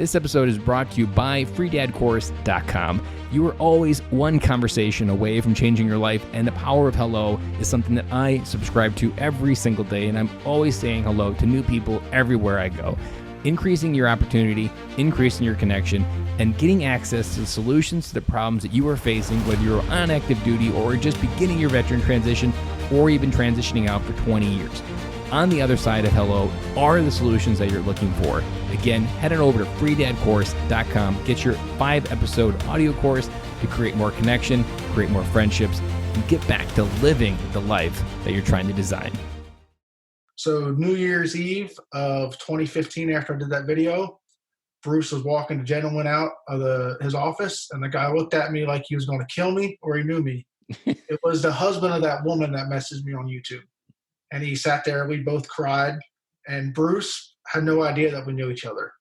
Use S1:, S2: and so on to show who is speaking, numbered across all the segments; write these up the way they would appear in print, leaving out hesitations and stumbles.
S1: This episode is brought to you by freedadcourse.com. You are always one conversation away from changing your life, and the power of hello is something that I subscribe to every single day, and I'm always saying hello to new people everywhere I go. Increasing your opportunity, increasing your connection, and getting access to the solutions to the problems that you are facing, whether you're on active duty or just beginning your veteran transition or even transitioning out for 20 years. On the other side of hello are the solutions that you're looking for. Again, head on over to freedadcourse.com. Get your 5-episode audio course to create more connection, create more friendships, and get back to living the life that you're trying to design.
S2: So New Year's Eve of 2015, after I did that video, Bruce was walking the gentleman out of his office, and the guy looked at me like he was going to kill me or he knew me. It was the husband of that woman that messaged me on YouTube. And he sat there, we both cried, and Bruce had no idea that we knew each other.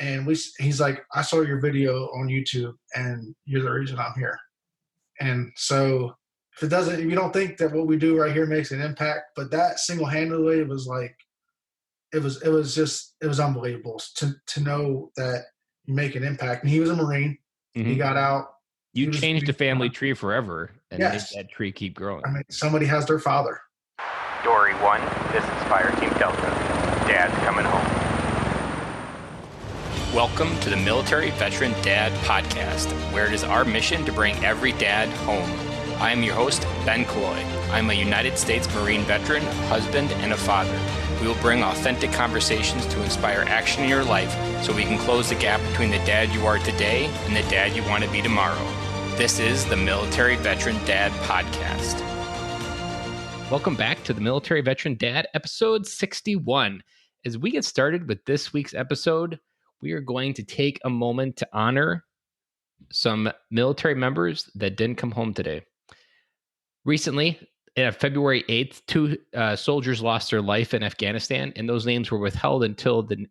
S2: And he's like, I saw your video on YouTube, and you're the reason I'm here. And so if you don't think that what we do right here makes an impact, but that single-handedly was like, it was unbelievable to know that you make an impact. And he was a Marine. Mm-hmm. He got out.
S1: You changed the family tree forever and made that tree keep growing.
S2: I mean, somebody has their father.
S3: Dory 1, this is Fire Team Delta. Dad's coming home. Welcome to the Military Veteran Dad Podcast, where it is our mission to bring every dad home. I am your host, Ben Colloy. I'm a United States Marine veteran, husband, and a father. We will bring authentic conversations to inspire action in your life so we can close the gap between the dad you are today and the dad you want to be tomorrow. This is the Military Veteran Dad Podcast.
S1: Welcome back to the Military Veteran Dad, episode 61. As we get started with this week's episode, we are going to take a moment to honor some military members that didn't come home today. Recently, February 8th, 2 soldiers lost their life in Afghanistan, and those names were withheld until the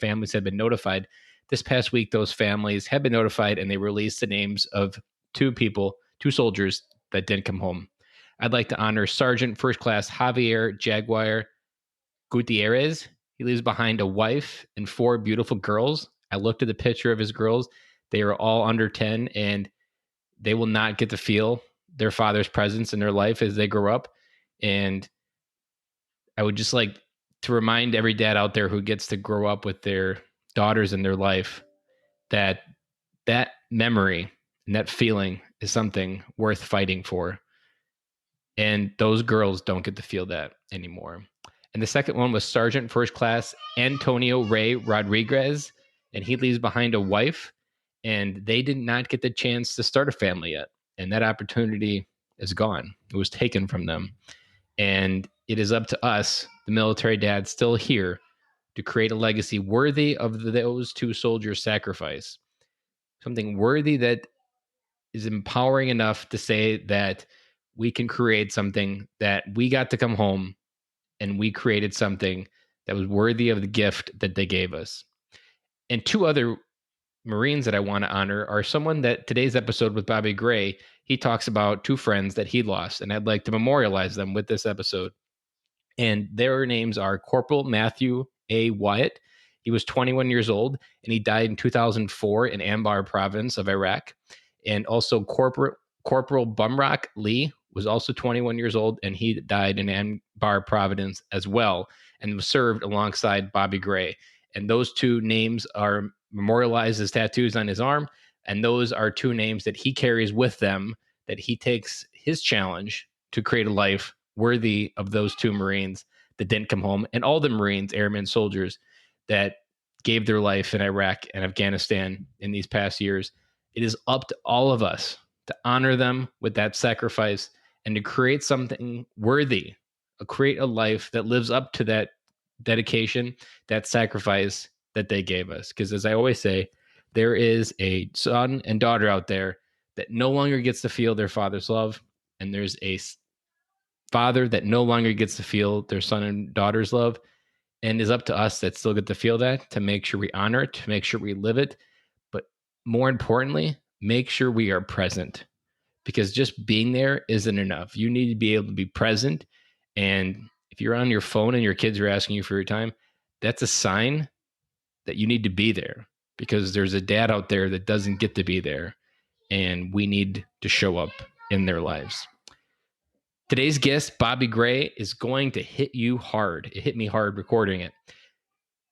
S1: families had been notified. This past week, those families had been notified, and they released the names of 2 soldiers that didn't come home. I'd like to honor Sergeant First Class Javier Jaguar Gutierrez. He leaves behind a wife and 4 beautiful girls. I looked at the picture of his girls. They are all under 10, and they will not get to feel their father's presence in their life as they grow up. And I would just like to remind every dad out there who gets to grow up with their daughters in their life that that memory and that feeling is something worth fighting for. And those girls don't get to feel that anymore. And the second one was Sergeant First Class Antonio Ray Rodriguez. And he leaves behind a wife, and they did not get the chance to start a family yet. And that opportunity is gone. It was taken from them. And it is up to us, the military dads still here, to create a legacy worthy of those 2 soldiers' sacrifice. Something worthy that is empowering enough to say that we can create something that we got to come home and we created something that was worthy of the gift that they gave us. And 2 other Marines that I want to honor are someone that today's episode with Bobby Gray, he talks about 2 friends that he lost, and I'd like to memorialize them with this episode. And their names are Corporal Matthew A. Wyatt. He was 21 years old, and he died in 2004 in Anbar province of Iraq. And also Corporal Bumrock Lee was also 21 years old, and he died in Anbar province as well, and was served alongside Bobby Gray. And those 2 names are memorialized as tattoos on his arm, and those are 2 names that he carries with them, that he takes his challenge to create a life worthy of those 2 Marines that didn't come home, and all the Marines, airmen, soldiers that gave their life in Iraq and Afghanistan in these past years. It is up to all of us to honor them with that sacrifice and to create something worthy, create a life that lives up to that dedication, that sacrifice that they gave us. Because as I always say, there is a son and daughter out there that no longer gets to feel their father's love, and there's a father that no longer gets to feel their son and daughter's love, and is up to us that still get to feel that, to make sure we honor it, to make sure we live it, but more importantly, make sure we are present, because just being there isn't enough. You need to be able to be present. And if you're on your phone and your kids are asking you for your time, that's a sign that you need to be there, because there's a dad out there that doesn't get to be there, and we need to show up in their lives. Today's guest, Bobby Gray, is going to hit you hard. It hit me hard recording it.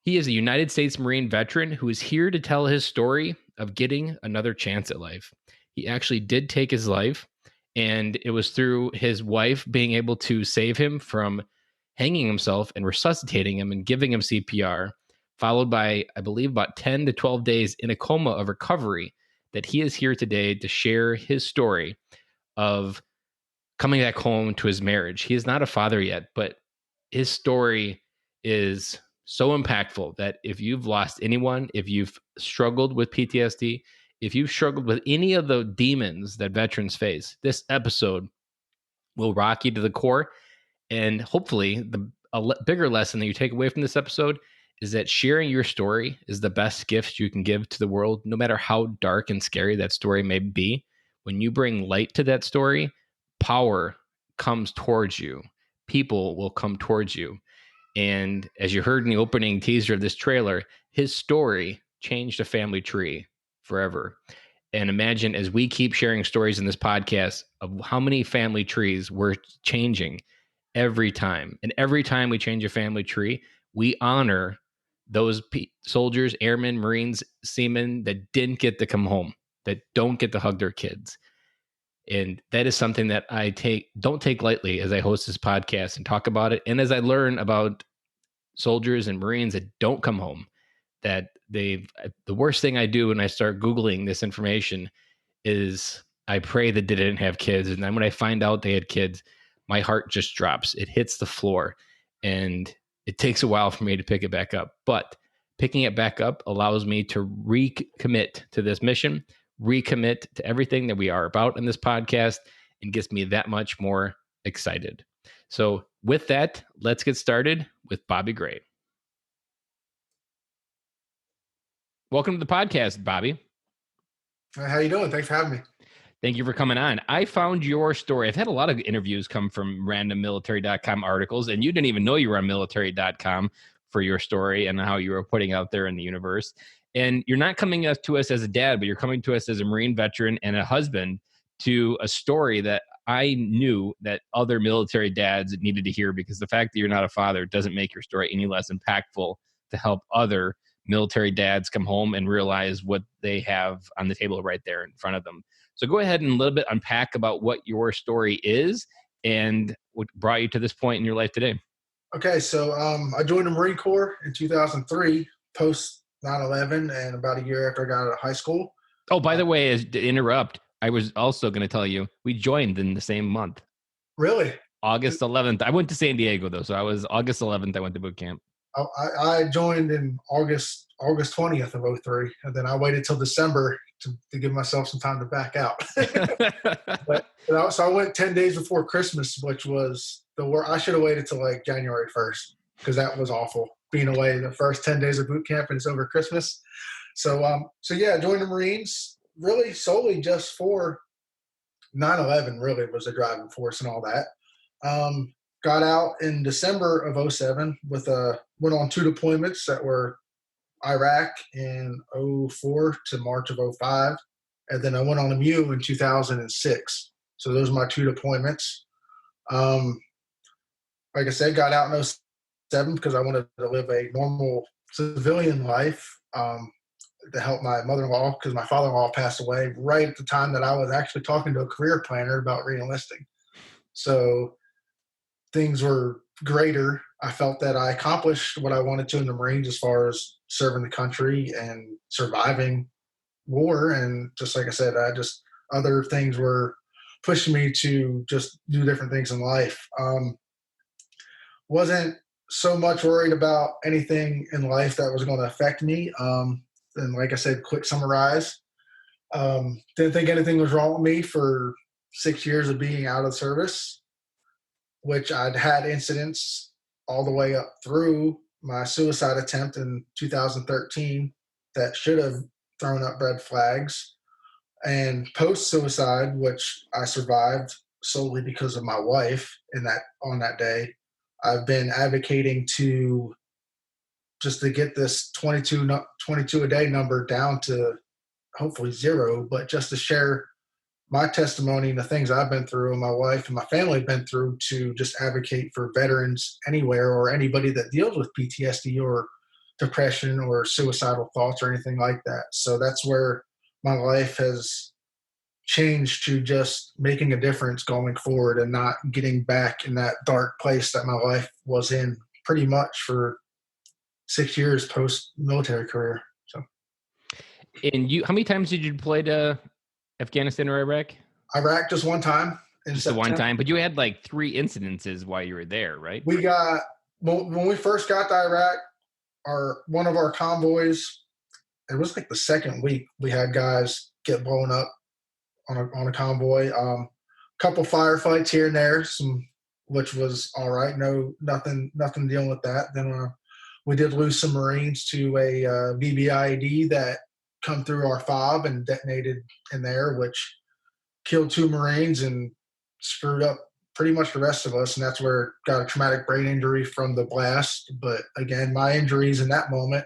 S1: He is a United States Marine veteran who is here to tell his story of getting another chance at life. He actually did take his life, and it was through his wife being able to save him from hanging himself and resuscitating him and giving him CPR, followed by, I believe, about 10 to 12 days in a coma of recovery, that he is here today to share his story of coming back home to his marriage. He is not a father yet, but his story is so impactful that if you've lost anyone, if you've struggled with PTSD, if you've struggled with any of the demons that veterans face, this episode will rock you to the core. And hopefully bigger lesson that you take away from this episode is that sharing your story is the best gift you can give to the world, no matter how dark and scary that story may be. When you bring light to that story, power comes towards you. People will come towards you. And as you heard in the opening teaser of this trailer, his story changed a family tree forever. And imagine, as we keep sharing stories in this podcast, of how many family trees we're changing every time. And every time we change a family tree, we honor those soldiers, airmen, Marines, seamen that didn't get to come home, that don't get to hug their kids. And that is something that I don't take lightly as I host this podcast and talk about it. And as I learn about soldiers and Marines that don't come home, that the worst thing I do when I start Googling this information is I pray that they didn't have kids. And then when I find out they had kids, my heart just drops. It hits the floor, and it takes a while for me to pick it back up. But picking it back up allows me to recommit to this mission, recommit to everything that we are about in this podcast, and gets me that much more excited. So with that, let's get started with Bobby Gray. Welcome to the podcast, Bobby.
S2: How you doing? Thanks for having me.
S1: Thank you for coming on. I found your story. I've had a lot of interviews come from randommilitary.com articles, and you didn't even know you were on military.com for your story and how you were putting out there in the universe. And you're not coming to us as a dad, but you're coming to us as a Marine veteran and a husband to a story that I knew that other military dads needed to hear, because the fact that you're not a father doesn't make your story any less impactful to help other military dads come home and realize what they have on the table right there in front of them. So go ahead and a little bit unpack about what your story is and what brought you to this point in your life today.
S2: Okay, so I joined the Marine Corps in 2003, post 9/11, and about a year after I got out of high school.
S1: Oh, by the way, to interrupt, I was also going to tell you, we joined in the same month.
S2: Really?
S1: August 11th. I went to San Diego, though, so I was August 11th, I went to boot camp.
S2: I joined in August 20th of 03, and then I waited till December to give myself some time to back out. So I went 10 days before Christmas, which was I should have waited till like January 1st, because that was awful, being away the first 10 days of boot camp and it's over Christmas. So yeah, I joined the Marines really solely just for 9/11. Really was the driving force and all that. Got out in December of 07 went on 2 deployments that were Iraq in 04 to March of 05. And then I went on a MEU in 2006. So those are my 2 deployments. Like I said, got out in 07 because I wanted to live a normal civilian life, to help my mother-in-law, because my father-in-law passed away right at the time that I was actually talking to a career planner about re-enlisting. So things were greater. I felt that I accomplished what I wanted to in the Marines as far as serving the country and surviving war. And just like I said, other things were pushing me to just do different things in life. Wasn't so much worried about anything in life that was going to affect me. And like I said, quick summarize. Didn't think anything was wrong with me for 6 years of being out of service, which I'd had incidents all the way up through my suicide attempt in 2013 that should have thrown up red flags. And post-suicide, which I survived solely because of my wife on that day, I've been advocating to just to get this 22 a day number down to hopefully 0, but just to share my testimony and the things I've been through and my wife and my family have been through to just advocate for veterans anywhere or anybody that deals with PTSD or depression or suicidal thoughts or anything like that. So that's where my life has changed to just making a difference going forward and not getting back in that dark place that my life was in pretty much for 6 years post military career. So,
S1: And how many times did you deploy to Afghanistan or Iraq?
S2: Iraq just one time.
S1: Just the one time, but you had like 3 incidences while you were there, right?
S2: We got when we first got to Iraq, one of our convoys. It was like the second week we had guys get blown up on a convoy. Couple firefights here and there, which was all right. Nothing dealing with that. Then we did lose some Marines to a BBIED that come through our fob and detonated in there, which killed 2 Marines and screwed up pretty much the rest of us. And that's where got a traumatic brain injury from the blast. But again, my injuries in that moment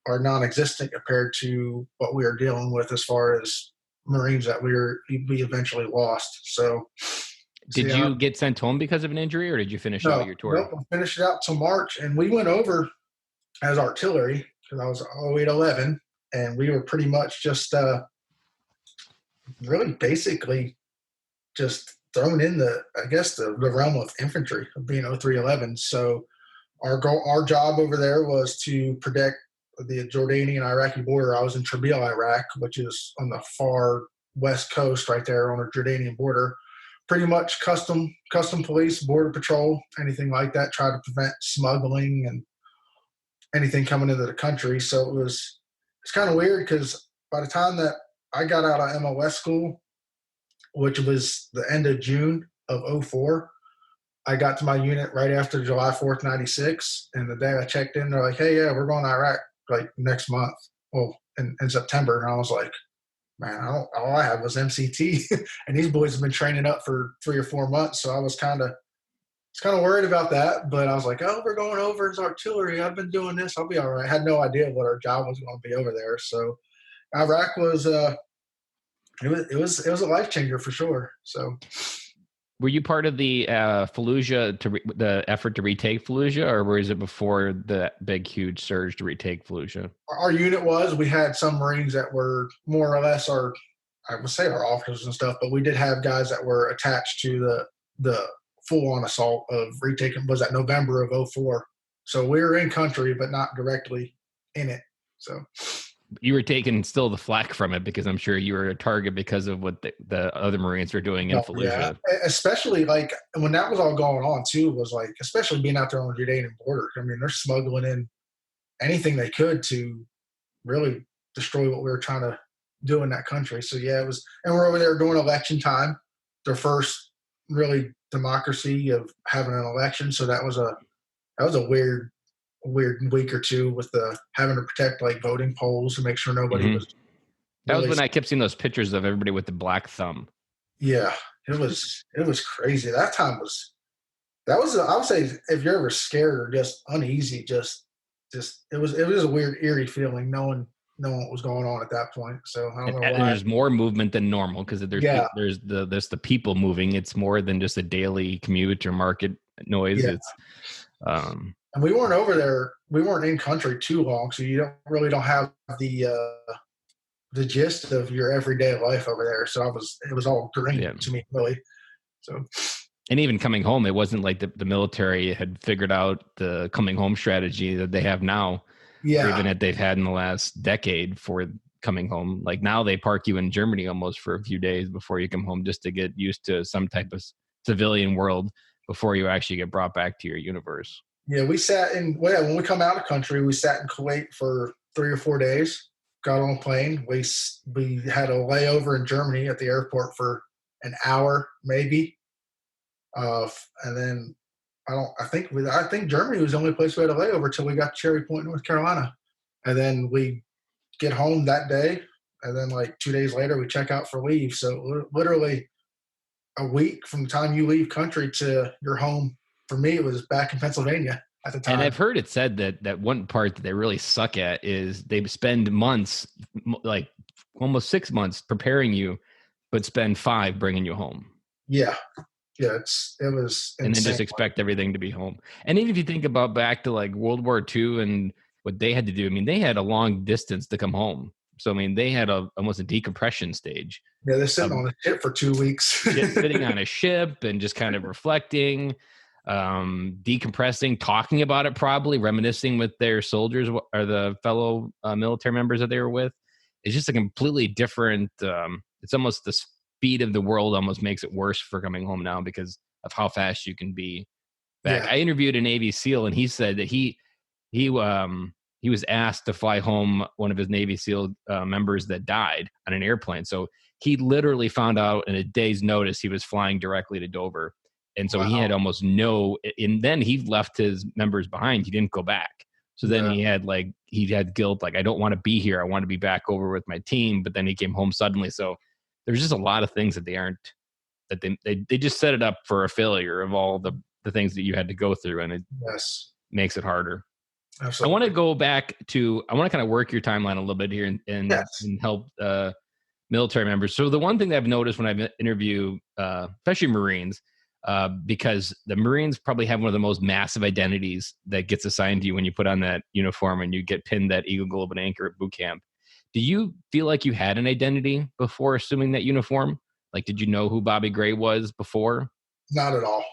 S2: are non-existent compared to what we were dealing with as far as Marines that we eventually lost. So
S1: did you get sent home because of an injury, or did you finish out your tour?
S2: Nope, we finished it out till March, and we went over as artillery because I was 0811, and we were pretty much just really basically just thrown in the realm of infantry of being 0311. So our job over there was to protect the Jordanian Iraqi border. I was in Erbil, Iraq, which is on the far west coast right there on the Jordanian border. Pretty much custom police, border patrol, anything like that, try to prevent smuggling and anything coming into the country. So it's kind of weird because by the time that I got out of MOS school, which was the end of June of 04, I got to my unit right after July 4th, 96. And the day I checked in, they're like, hey, yeah, we're going to Iraq like next month. Well, in September. And I was like, man, all I had was MCT. And these boys have been training up for 3 or 4 months. So I was kind of worried about that. But I was like, oh, we're going over as artillery. I've been doing this. I'll be all right. I had no idea what our job was going to be over there. So Iraq was it was a life changer for sure. So,
S1: were you part of the Fallujah the effort to retake Fallujah, or was it before the big huge surge to retake Fallujah?
S2: Our unit was. We had some Marines that were more or less our officers and stuff, but we did have guys that were attached to the full-on assault of retaking. Was that November of 04? So we were in country, but not directly in it. So.
S1: You were taking still the flack from it because I'm sure you were a target because of what the other Marines were doing in Fallujah.
S2: Yeah. Especially like when that was all going on too, was like, especially being out there on the Jordanian border. I mean, they're smuggling in anything they could to really destroy what we were trying to do in that country. So yeah, it was, and we're over there during election time, their first really democracy of having an election. So that was a weird week or two with the having to protect like voting polls to make sure nobody was.
S1: That was when I kept seeing those pictures of everybody with the black thumb.
S2: Yeah, it was crazy. That time I would say if you're ever scared or just uneasy, just it was a weird eerie feeling knowing what was going on at that point. So I don't know why.
S1: There's more movement than normal because there's the people moving. It's more than just a daily commute or market noise. Yeah. It's
S2: and we weren't over there. We weren't in country too long, so you don't have the gist of your everyday life over there. So it was all green to me, really. So,
S1: and even coming home, it wasn't like the military had figured out the coming home strategy that they have now, or even that they've had in the last decade for coming home. Like now, they park you in Germany almost for a few days before you come home, just to get used to some type of civilian world before you actually get brought back to your universe.
S2: Yeah, we sat when we come out of country, we sat in Kuwait for 3 or 4 days, got on a plane. We had a layover in Germany at the airport for an hour, maybe. And then I think Germany was the only place we had a layover till we got to Cherry Point, North Carolina. And then we get home that day. And then like 2 days later, we check out for leave. So literally a week from the time you leave country to your home. For me, it was back in Pennsylvania. at the
S1: And
S2: time.
S1: I've heard it said that one part that they really suck at is they spend months, like almost 6 months preparing you, but spend 5 bringing you home.
S2: Yeah. Yeah, it was insane.
S1: And then just expect everything to be home. And even if you think about back to like World War II and what they had to do, I mean, they had a long distance to come home. So, I mean, they had almost a decompression stage.
S2: Yeah, they're sitting on a ship for 2 weeks.
S1: Sitting on a ship and just kind of reflecting, decompressing, talking about it, probably reminiscing with their soldiers or the fellow military members that they were with. It's just a completely different, it's almost the speed of the world almost makes it worse for coming home now because of how fast you can be back.
S2: Yeah.
S1: I interviewed a Navy SEAL and he said that he was asked to fly home one of his Navy SEAL members that died on an airplane. So he literally found out in a day's notice he was flying directly to Dover. And so he had almost and then he left his members behind. He didn't go back. So then he had guilt, like, I don't want to be here. I want to be back over with my team. But then he came home suddenly. So there's just a lot of things that they just set it up for a failure of all the things that you had to go through. And it makes it harder. Absolutely. I want to go back to, I want to kind of work your timeline a little bit here and help military members. So the one thing that I've noticed when I've interviewed, especially Marines, because the Marines probably have one of the most massive identities that gets assigned to you when you put on that uniform and you get pinned that Eagle Globe and Anchor at boot camp. Do you feel like you had an identity before assuming that uniform? Like, did you know who Bobby Gray was before?
S2: Not at all.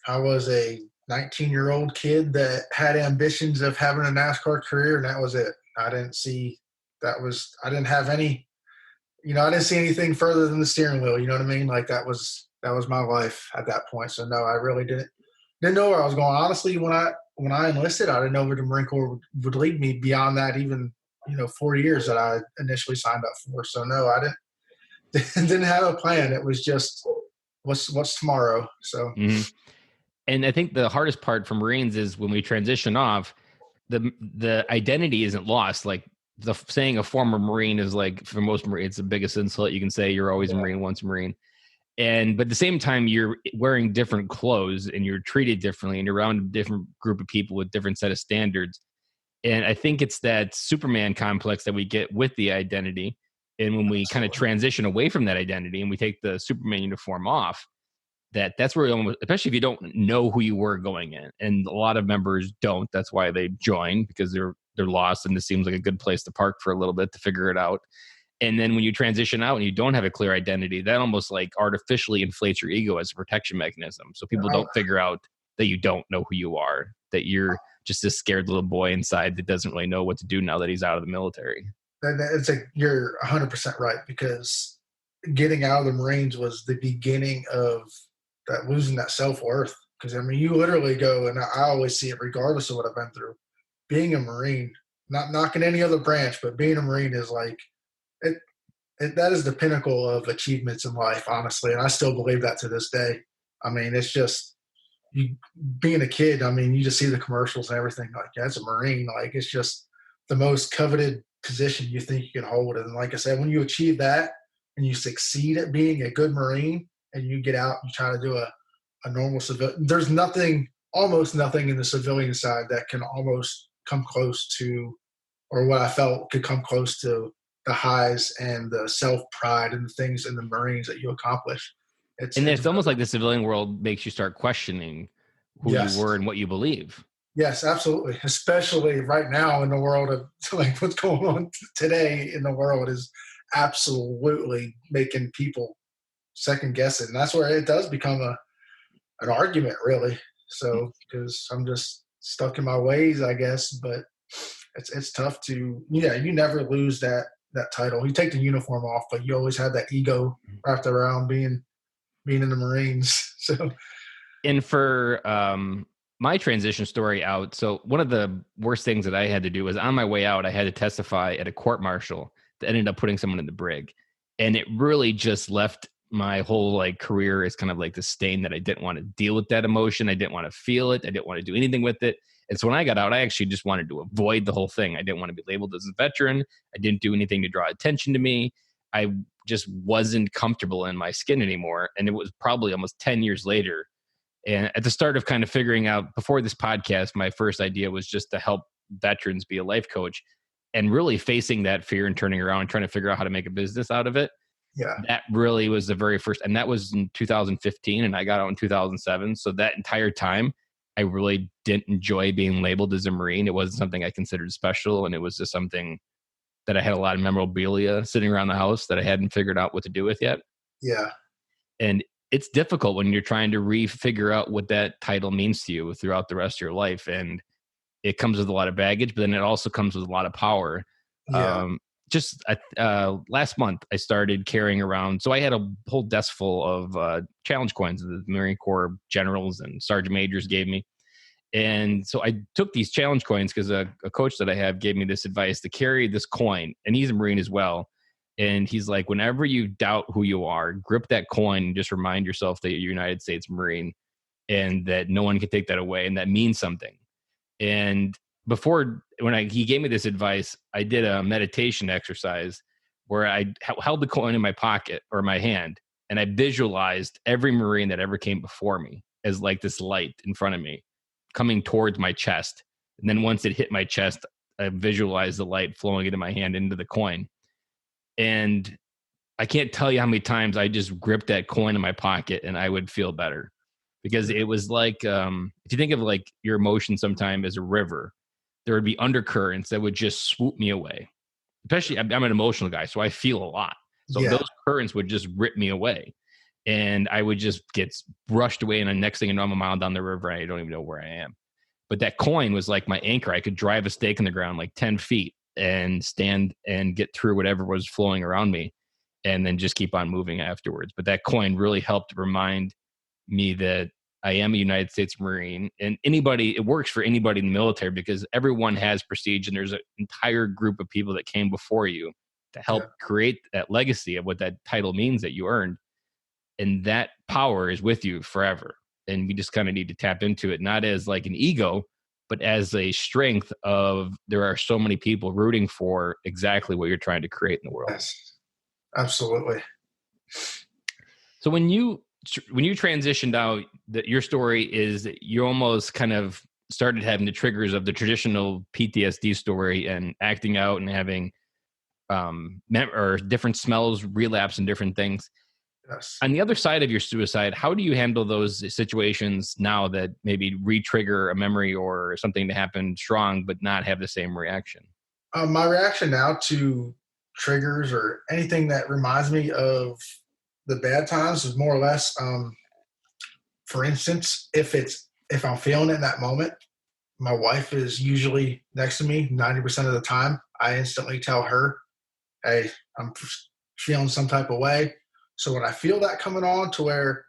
S2: I was a 19-year-old kid that had ambitions of having a NASCAR career, and that was it. I didn't have any, I didn't see anything further than the steering wheel. You know what I mean? Like that was my life at that point. So no, I really didn't know where I was going. Honestly, when I enlisted, I didn't know where the Marine Corps would lead me beyond that, even, 4 years that I initially signed up for. So no, I didn't have a plan. It was just what's tomorrow. So.
S1: Mm-hmm. And I think the hardest part for Marines is when we transition off, the identity isn't lost. Like saying a former Marine is like, for most Marines, it's the biggest insult you can say. You're always a Marine, once a Marine. But at the same time, you're wearing different clothes and you're treated differently and you're around a different group of people with different set of standards. And I think it's that Superman complex that we get with the identity. And when we kind of transition away from that identity and we take the Superman uniform off, that's where almost, especially if you don't know who you were going in, and a lot of members don't. That's why they join, because they're lost, and this seems like a good place to park for a little bit to figure it out. And then when you transition out and you don't have a clear identity, that almost like artificially inflates your ego as a protection mechanism. So people don't figure out that you don't know who you are, that you're just this scared little boy inside that doesn't really know what to do now that he's out of the military.
S2: You're 100% right, because getting out of the Marines was the beginning of that, losing that self-worth. Because, you literally go, and I always see it regardless of what I've been through, being a Marine, not knocking any other branch, but being a Marine is like, that is the pinnacle of achievements in life, honestly. And I still believe that to this day. It's just, being a kid, you just see the commercials and everything. Like, as a Marine, like, it's just the most coveted position you think you can hold. And like I said, when you achieve that and you succeed at being a good Marine and you get out and you try to do a normal civilian, there's almost nothing in the civilian side that can almost come close to, or what I felt could come close to, the highs and the self-pride and the things in the Marines that you accomplish.
S1: It's almost like the civilian world makes you start questioning who you were and what you believe.
S2: Yes, absolutely. Especially right now in the world of, like, what's going on today in the world is absolutely making people second guess it. And that's where it does become an argument, really. So, because I'm just stuck in my ways, I guess, but it's tough to, you never lose that title. You take the uniform off, but you always have that ego wrapped around being in the Marines. So,
S1: and for my transition story out, so one of the worst things that I had to do was, on my way out, I had to testify at a court martial that ended up putting someone in the brig, and it really just left my whole career as kind of like the stain that I didn't want to deal with that emotion. I didn't want to feel it. I didn't want to do anything with it. And so when I got out, I actually just wanted to avoid the whole thing. I didn't want to be labeled as a veteran. I didn't do anything to draw attention to me. I just wasn't comfortable in my skin anymore. And it was probably almost 10 years later And at the start of kind of figuring out before this podcast, my first idea was just to help veterans be a life coach, and really facing that fear and turning around and trying to figure out how to make a business out of it.
S2: Yeah.
S1: That really was the very first, and that was in 2015, and I got out in 2007. So that entire time, I really didn't enjoy being labeled as a Marine. It wasn't something I considered special, and it was just something that I had a lot of memorabilia sitting around the house that I hadn't figured out what to do with yet.
S2: Yeah.
S1: And it's difficult when you're trying to figure out what that title means to you throughout the rest of your life. And it comes with a lot of baggage, but then it also comes with a lot of power.
S2: Yeah.
S1: Last month, I started carrying around. So I had a whole desk full of challenge coins that the Marine Corps generals and sergeant majors gave me. And so I took these challenge coins because a coach that I have gave me this advice to carry this coin. And he's a Marine as well. And he's like, whenever you doubt who you are, grip that coin and just remind yourself that you're a United States Marine and that no one can take that away. And that means something. And he gave me this advice, I did a meditation exercise where I held the coin in my pocket or my hand, and I visualized every Marine that ever came before me as like this light in front of me coming towards my chest. And then once it hit my chest, I visualized the light flowing into my hand into the coin. And I can't tell you how many times I just gripped that coin in my pocket and I would feel better, because it was like, if you think of like your emotion sometime as a river, there would be undercurrents that would just swoop me away. Especially, I'm an emotional guy, so I feel a lot. So those currents would just rip me away, and I would just get brushed away. And the next thing you know, I'm a mile down the river and I don't even know where I am. But that coin was like my anchor. I could drive a stake in the ground like 10 feet and stand and get through whatever was flowing around me, and then just keep on moving afterwards. But that coin really helped remind me that I am a United States Marine, and it works for anybody in the military, because everyone has prestige, and there's an entire group of people that came before you to help create that legacy of what that title means that you earned. And that power is with you forever. And we just kind of need to tap into it, not as like an ego, but as a strength of there are so many people rooting for exactly what you're trying to create in the world.
S2: Yes, absolutely.
S1: So when you transitioned out, that your story is that you almost kind of started having the triggers of the traditional PTSD story and acting out and having or different smells relapse and different things.
S2: Yes.
S1: On the other side of your suicide, how do you handle those situations now that maybe re-trigger a memory or something to happen strong but not have the same reaction?
S2: My reaction now to triggers or anything that reminds me of the bad times is more or less, for instance, if I'm feeling it in that moment, my wife is usually next to me 90% of the time. I instantly tell her, hey, I'm feeling some type of way. So when I feel that coming on, to where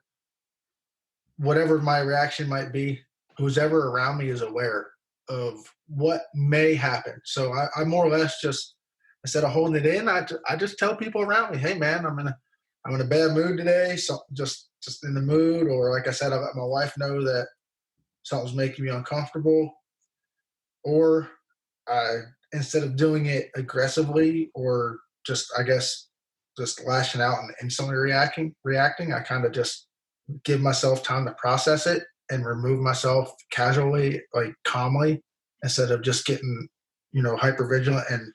S2: whatever my reaction might be, who's ever around me is aware of what may happen. So I more or less just, instead of holding it in, I just tell people around me, hey man, I'm in a bad mood today. So just in the mood, or like I said, I let my wife know that something's making me uncomfortable. Or instead of doing it aggressively or just, I guess, just lashing out and instantly reacting, I kind of just give myself time to process it and remove myself casually, like calmly, instead of just getting, hypervigilant and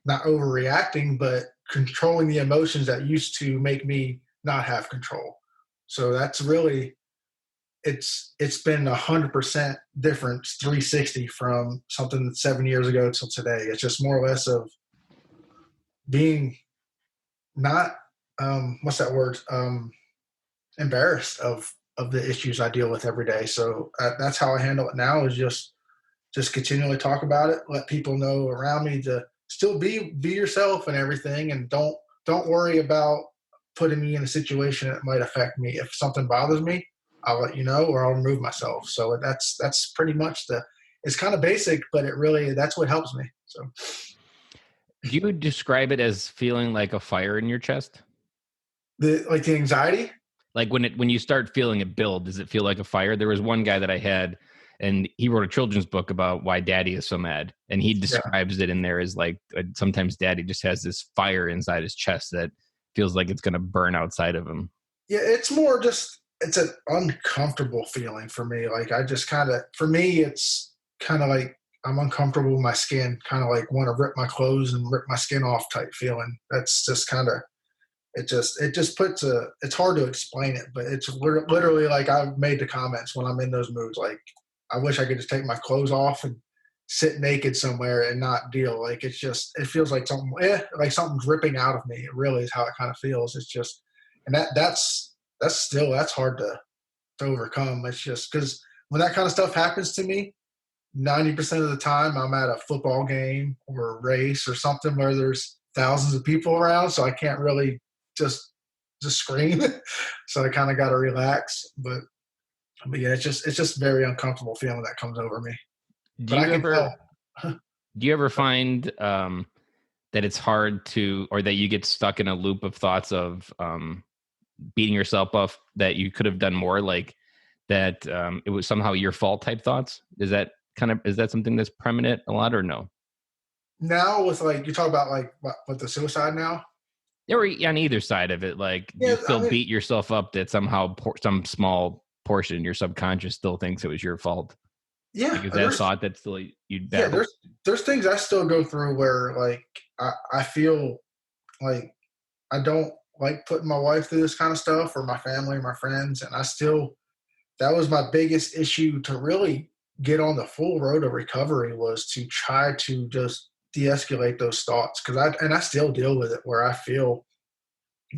S2: not overreacting, but controlling the emotions that used to make me not have control. So that's really, it's been 100% difference, 360 from something that's 7 years ago till today. It's just more or less of being not, what's that word? Embarrassed of the issues I deal with every day. So that's how I handle it now, is just continually talk about it, let people know around me to still be yourself and everything. And don't worry about putting me in a situation that might affect me. If something bothers me, I'll let you know, or I'll remove myself. So that's pretty much it's kind of basic, but that's what helps me. So.
S1: Do you describe it as feeling like a fire in your chest?
S2: The anxiety?
S1: Like when you start feeling it build, does it feel like a fire? There was one guy that I had, and he wrote a children's book about why daddy is so mad. And he describes it in there as like, sometimes daddy just has this fire inside his chest that feels like it's going to burn outside of him.
S2: Yeah, it's more just, it's an uncomfortable feeling for me. Like I just for me, it's kind of like I'm uncomfortable with my skin, kind of like want to rip my clothes and rip my skin off type feeling. That's just kind of, it just puts it's hard to explain it, but it's literally like I've made the comments when I'm in those moods. Like I wish I could just take my clothes off and sit naked somewhere and not deal. Like it feels like like something's ripping out of me. It really is how it kind of feels. It's just, and that's hard to overcome. It's just because when that kind of stuff happens to me, 90% of the time I'm at a football game or a race or something where there's thousands of people around, so I can't really just scream. So I kind of got to relax. But yeah, it's just very uncomfortable feeling that comes over me.
S1: Do
S2: But
S1: you
S2: I can
S1: ever
S2: tell.
S1: do you ever find that it's hard to, or that you get stuck in a loop of thoughts of beating yourself up that you could have done more, like that it was somehow your fault type thoughts? Is that something that's permanent a lot, or no?
S2: Now with like, you talk about like with the suicide now.
S1: Or on either side of it, like
S2: Yeah,
S1: you still
S2: I mean,
S1: beat yourself up that somehow some small portion your subconscious still thinks it was your fault.
S2: yeah,
S1: Like, is that thought that still you'd
S2: yeah,
S1: battle?
S2: there's things I still go through where like I feel like I don't like putting my wife through this kind of stuff, or my family or my friends, and that was my biggest issue to really get on the full road of recovery, was to try to just de-escalate those thoughts, because I still deal with it where I feel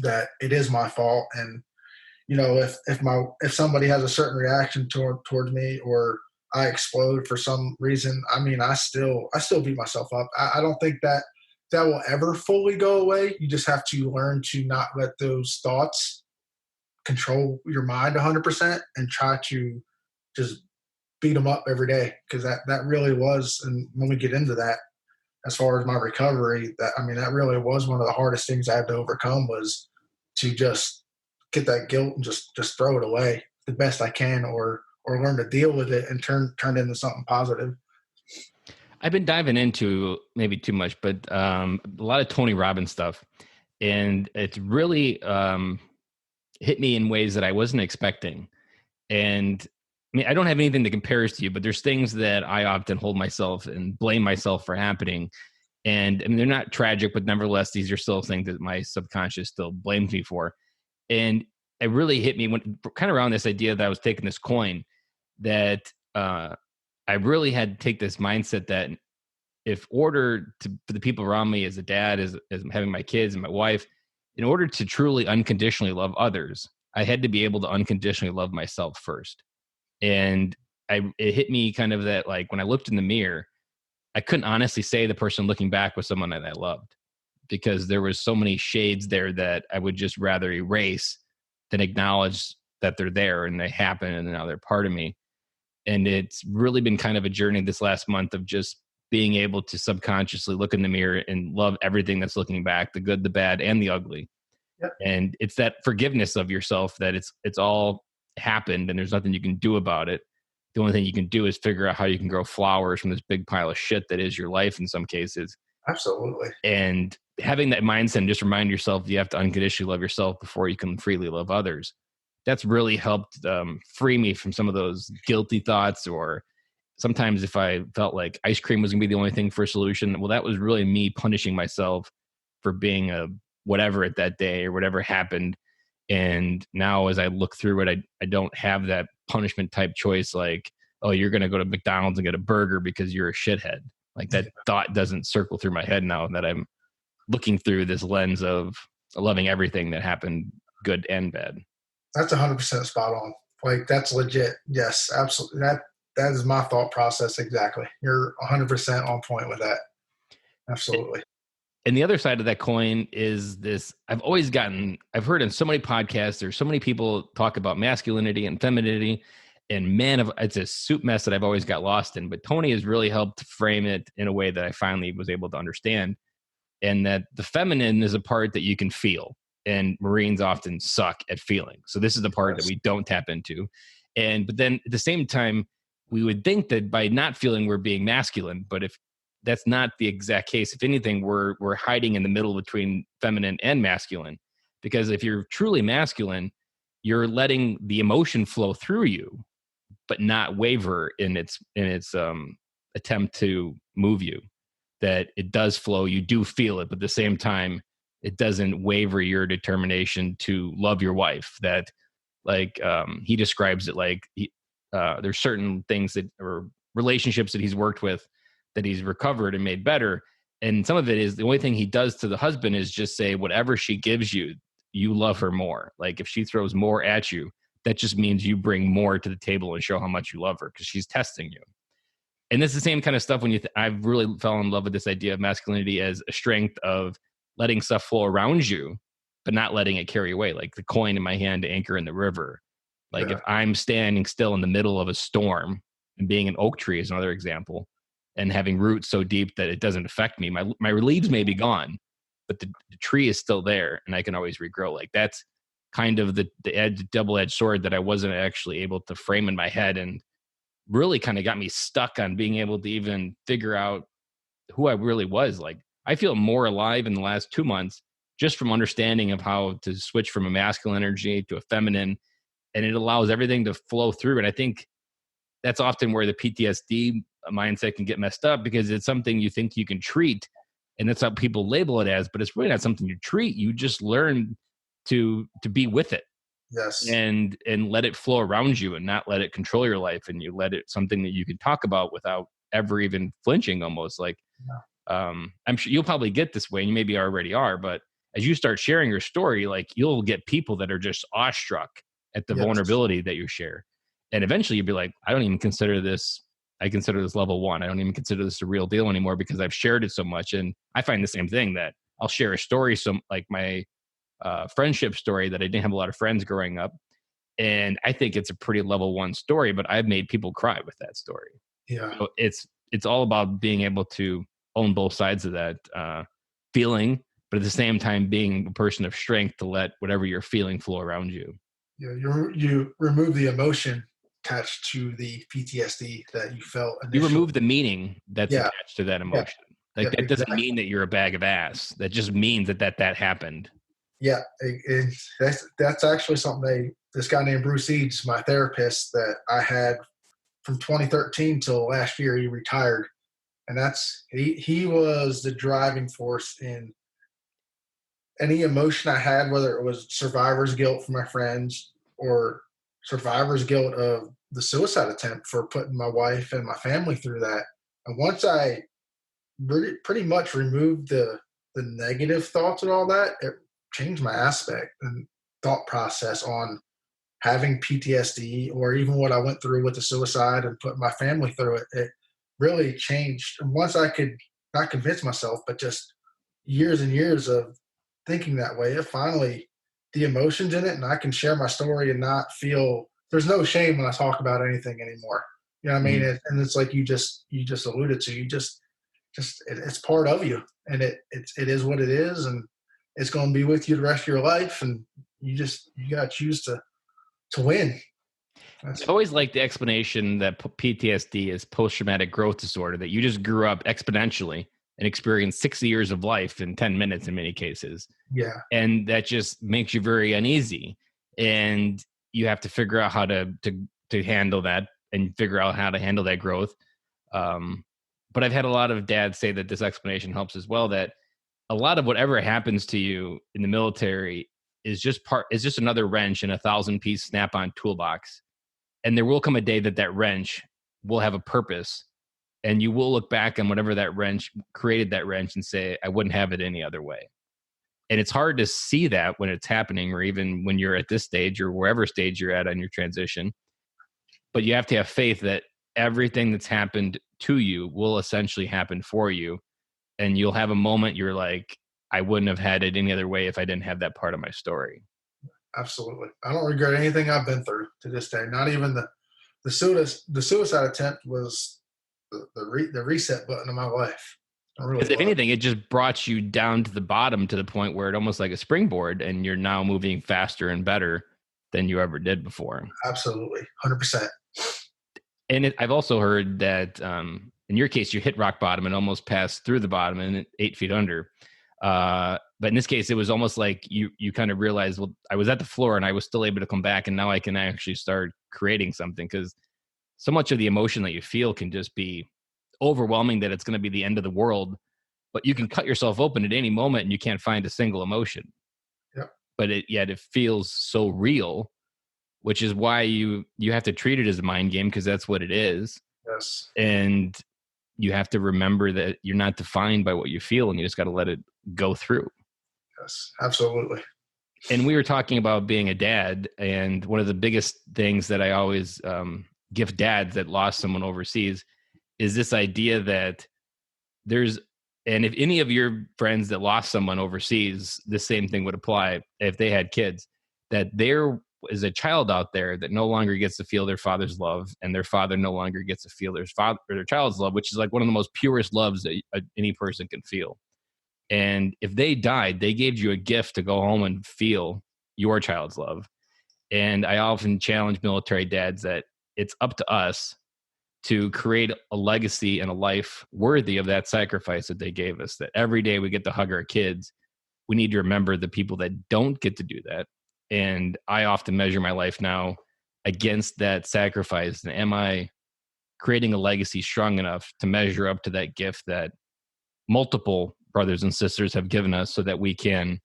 S2: that it is my fault. And if somebody has a certain reaction towards me, or I explode for some reason, I mean, I still beat myself up. I don't think that will ever fully go away. You just have to learn to not let those thoughts control your mind 100% and try to just beat them up every day, because that really was. And when we get into that, as far as my recovery, that really was one of the hardest things I had to overcome, was to just get that guilt and just throw it away the best I can, or learn to deal with it and turn it into something positive.
S1: I've been diving into, maybe too much, but a lot of Tony Robbins stuff, and it's really hit me in ways that I wasn't expecting. And I mean, I don't have anything to compare to you, but there's things that I often hold myself and blame myself for happening. And I mean, they're not tragic, but nevertheless, these are still things that my subconscious still blames me for. And it really hit me when kind of around this idea that I was taking this coin, that I really had to take this mindset that if order for the people around me as a dad, as having my kids and my wife, in order to truly unconditionally love others, I had to be able to unconditionally love myself first. And it hit me kind of that, like, when I looked in the mirror, I couldn't honestly say the person looking back was someone that I loved, because there was so many shades there that I would just rather erase than acknowledge that they're there and they happen and now they're part of me. And it's really been kind of a journey this last month of just being able to subconsciously look in the mirror and love everything that's looking back, the good, the bad, and the ugly.
S2: Yep.
S1: And it's that forgiveness of yourself that it's all happened and there's nothing you can do about it. The only thing you can do is figure out how you can grow flowers from this big pile of shit that is your life in some cases.
S2: Absolutely.
S1: And having that mindset, and just remind yourself you have to unconditionally love yourself before you can freely love others. That's really helped free me from some of those guilty thoughts. Or sometimes if I felt like ice cream was going to be the only thing for a solution, well, that was really me punishing myself for being a whatever at that day or whatever happened. And now as I look through it, I don't have that punishment type choice, like, oh, you're going to go to McDonald's and get a burger because you're a shithead. Like, that thought doesn't circle through my head now that I'm looking through this lens of loving everything that happened, good and bad.
S2: That's 100% spot on. Like, that's legit. Yes, absolutely. That is my thought process. Exactly. You're 100% on point with that. Absolutely.
S1: And the other side of that coin is this. I've heard in so many podcasts, there's so many people talk about masculinity and femininity, and man, it's a soup mess that I've always got lost in. But Tony has really helped frame it in a way that I finally was able to understand. And that the feminine is a part that you can feel. And Marines often suck at feeling. So this is the part that we don't tap into. But then at the same time, we would think that by not feeling we're being masculine, but if that's not the exact case, if anything, we're hiding in the middle between feminine and masculine. Because if you're truly masculine, you're letting the emotion flow through you, but not waver in its attempt to move you. That it does flow, you do feel it, but at the same time, it doesn't waver your determination to love your wife. That like he describes it like there's certain things that or relationships that he's worked with that he's recovered and made better. And some of it is the only thing he does to the husband is just say, whatever she gives you, you love her more. Like if she throws more at you, that just means you bring more to the table and show how much you love her because she's testing you. And it's the same kind of stuff when I've really fell in love with this idea of masculinity as a strength of letting stuff flow around you, but not letting it carry away. Like the coin in my hand to anchor in the river. Like if I'm standing still in the middle of a storm and being an oak tree is another example and having roots so deep that it doesn't affect me, my leaves may be gone, but the tree is still there and I can always regrow. Like that's kind of the double-edged sword that I wasn't actually able to frame in my head and really kind of got me stuck on being able to even figure out who I really was. Like I feel more alive in the last 2 months just from understanding of how to switch from a masculine energy to a feminine, and it allows everything to flow through. And I think that's often where the PTSD mindset can get messed up because it's something you think you can treat, and that's how people label it as, but it's really not something you treat. You just learn to be with it.
S2: Yes.
S1: And let it flow around you and not let it control your life. And you let it something that you can talk about without ever even flinching almost. Like, I'm sure you'll probably get this way and you maybe already are, but as you start sharing your story, like you'll get people that are just awestruck at the vulnerability that you share. And eventually you'll be like, I don't even consider this, I consider this level 1. I don't even consider this a real deal anymore because I've shared it so much. And I find the same thing that I'll share a story. So like my friendship story that I didn't have a lot of friends growing up. And I think it's a pretty level 1 story, but I've made people cry with that story.
S2: Yeah.
S1: So it's all about being able to own both sides of that feeling, but at the same time, being a person of strength to let whatever you're feeling flow around you.
S2: Yeah. You remove the emotion attached to the PTSD that you felt initially.
S1: You remove the meaning that's attached to that emotion. Like that doesn't mean that you're a bag of ass. That just means that happened.
S2: Yeah, that's actually something this guy named Bruce Eads, my therapist that I had from 2013 till last year. He retired, and he was the driving force in any emotion I had, whether it was survivor's guilt for my friends or survivor's guilt of the suicide attempt for putting my wife and my family through that. And once I pretty much removed the negative thoughts and all that, it changed my aspect and thought process on having PTSD or even what I went through with the suicide and putting my family through it. It really changed. And once I could not convince myself, but just years and years of thinking that way, it finally, the emotions in it, and I can share my story and not feel, there's no shame when I talk about anything anymore. You know what I mean? And it's like you just alluded to, it's part of you, and it is what it is. And it's going to be with you the rest of your life, and you got to choose to win.
S1: I always like the explanation that PTSD is post-traumatic growth disorder, that you just grew up exponentially and experienced 60 years of life in 10 minutes in many cases.
S2: Yeah.
S1: And that just makes you very uneasy. And you have to figure out how to handle that and figure out how to handle that growth. But I've had a lot of dads say that this explanation helps as well, that a lot of whatever happens to you in the military is just another wrench in a 1,000-piece snap-on toolbox. And there will come a day that wrench will have a purpose, and you will look back on whatever that wrench created that wrench and say, I wouldn't have it any other way. And it's hard to see that when it's happening, or even when you're at this stage or wherever stage you're at on your transition. But you have to have faith that everything that's happened to you will essentially happen for you. And you'll have a moment you're like, I wouldn't have had it any other way if I didn't have that part of my story.
S2: Absolutely. I don't regret anything I've been through to this day. Not even the suicide attempt was the reset button of my life.
S1: Because if anything, it just brought you down to the bottom, to the point where it almost like a springboard, and you're now moving faster and better than you ever did before.
S2: Absolutely. 100%.
S1: And I've also heard that in your case, you hit rock bottom and almost passed through the bottom and 8 feet under. But in this case, it was almost like you kind of realized, well, I was at the floor and I was still able to come back, and now I can actually start creating something, because so much of the emotion that you feel can just be overwhelming that it's going to be the end of the world, but you can cut yourself open at any moment and you can't find a single emotion.
S2: Yep.
S1: But yet it feels so real, which is why you have to treat it as a mind game, because that's what it is.
S2: Yes.
S1: And you have to remember that you're not defined by what you feel, and you just got to let it go through.
S2: Yes, absolutely.
S1: And we were talking about being a dad, and one of the biggest things that I always give dads that lost someone overseas is this idea that and if any of your friends that lost someone overseas, the same thing would apply if they had kids, that there is a child out there that no longer gets to feel their father's love, and their father no longer gets to feel their child's love, which is like one of the most purest loves that any person can feel. And if they died, they gave you a gift to go home and feel your child's love. And I often challenge military dads that it's up to us to create a legacy and a life worthy of that sacrifice that they gave us, that every day we get to hug our kids. We need to remember the people that don't get to do that. And I often measure my life now against that sacrifice. And am I creating a legacy strong enough to measure up to that gift that multiple brothers and sisters have given us, so that we can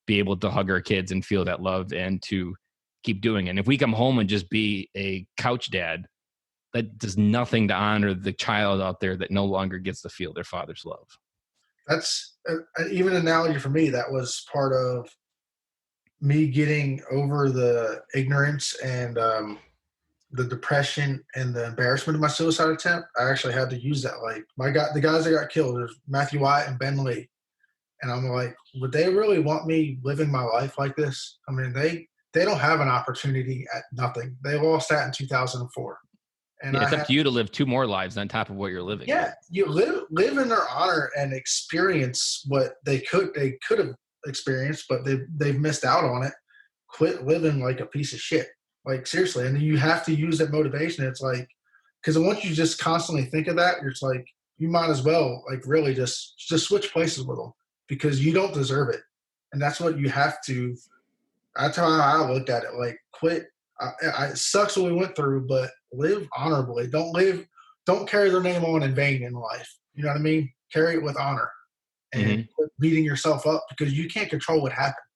S1: be able to hug our kids and feel that love and to keep doing it. And if we come home and just be a couch dad, that does nothing to honor the child out there that no longer gets to feel their father's love.
S2: That's even an analogy for me. That was part of me getting over the ignorance and the depression and the embarrassment of my suicide attempt. I actually had to use that. Like the guys that got killed, there's Matthew Wyatt and Ben Lee. And I'm like, would they really want me living my life like this? I mean, they don't have an opportunity at nothing. They lost that in 2004. And
S1: it's up to you to live 2 more lives on top of what you're living.
S2: Yeah, you live in their honor and experience what they could have experienced, but they've missed out on it. Quit living like a piece of shit. Like, seriously. And you have to use that motivation. It's like, because once you just constantly think of that, it's like, you might as well like really just switch places with them, because you don't deserve it. And that's what you have to, that's how I looked at it. Like, quit. It sucks what we went through, but live honorably. Don't carry their name on in vain in life. You know what I mean? Carry it with honor, and quit beating yourself up, because you can't control what happened.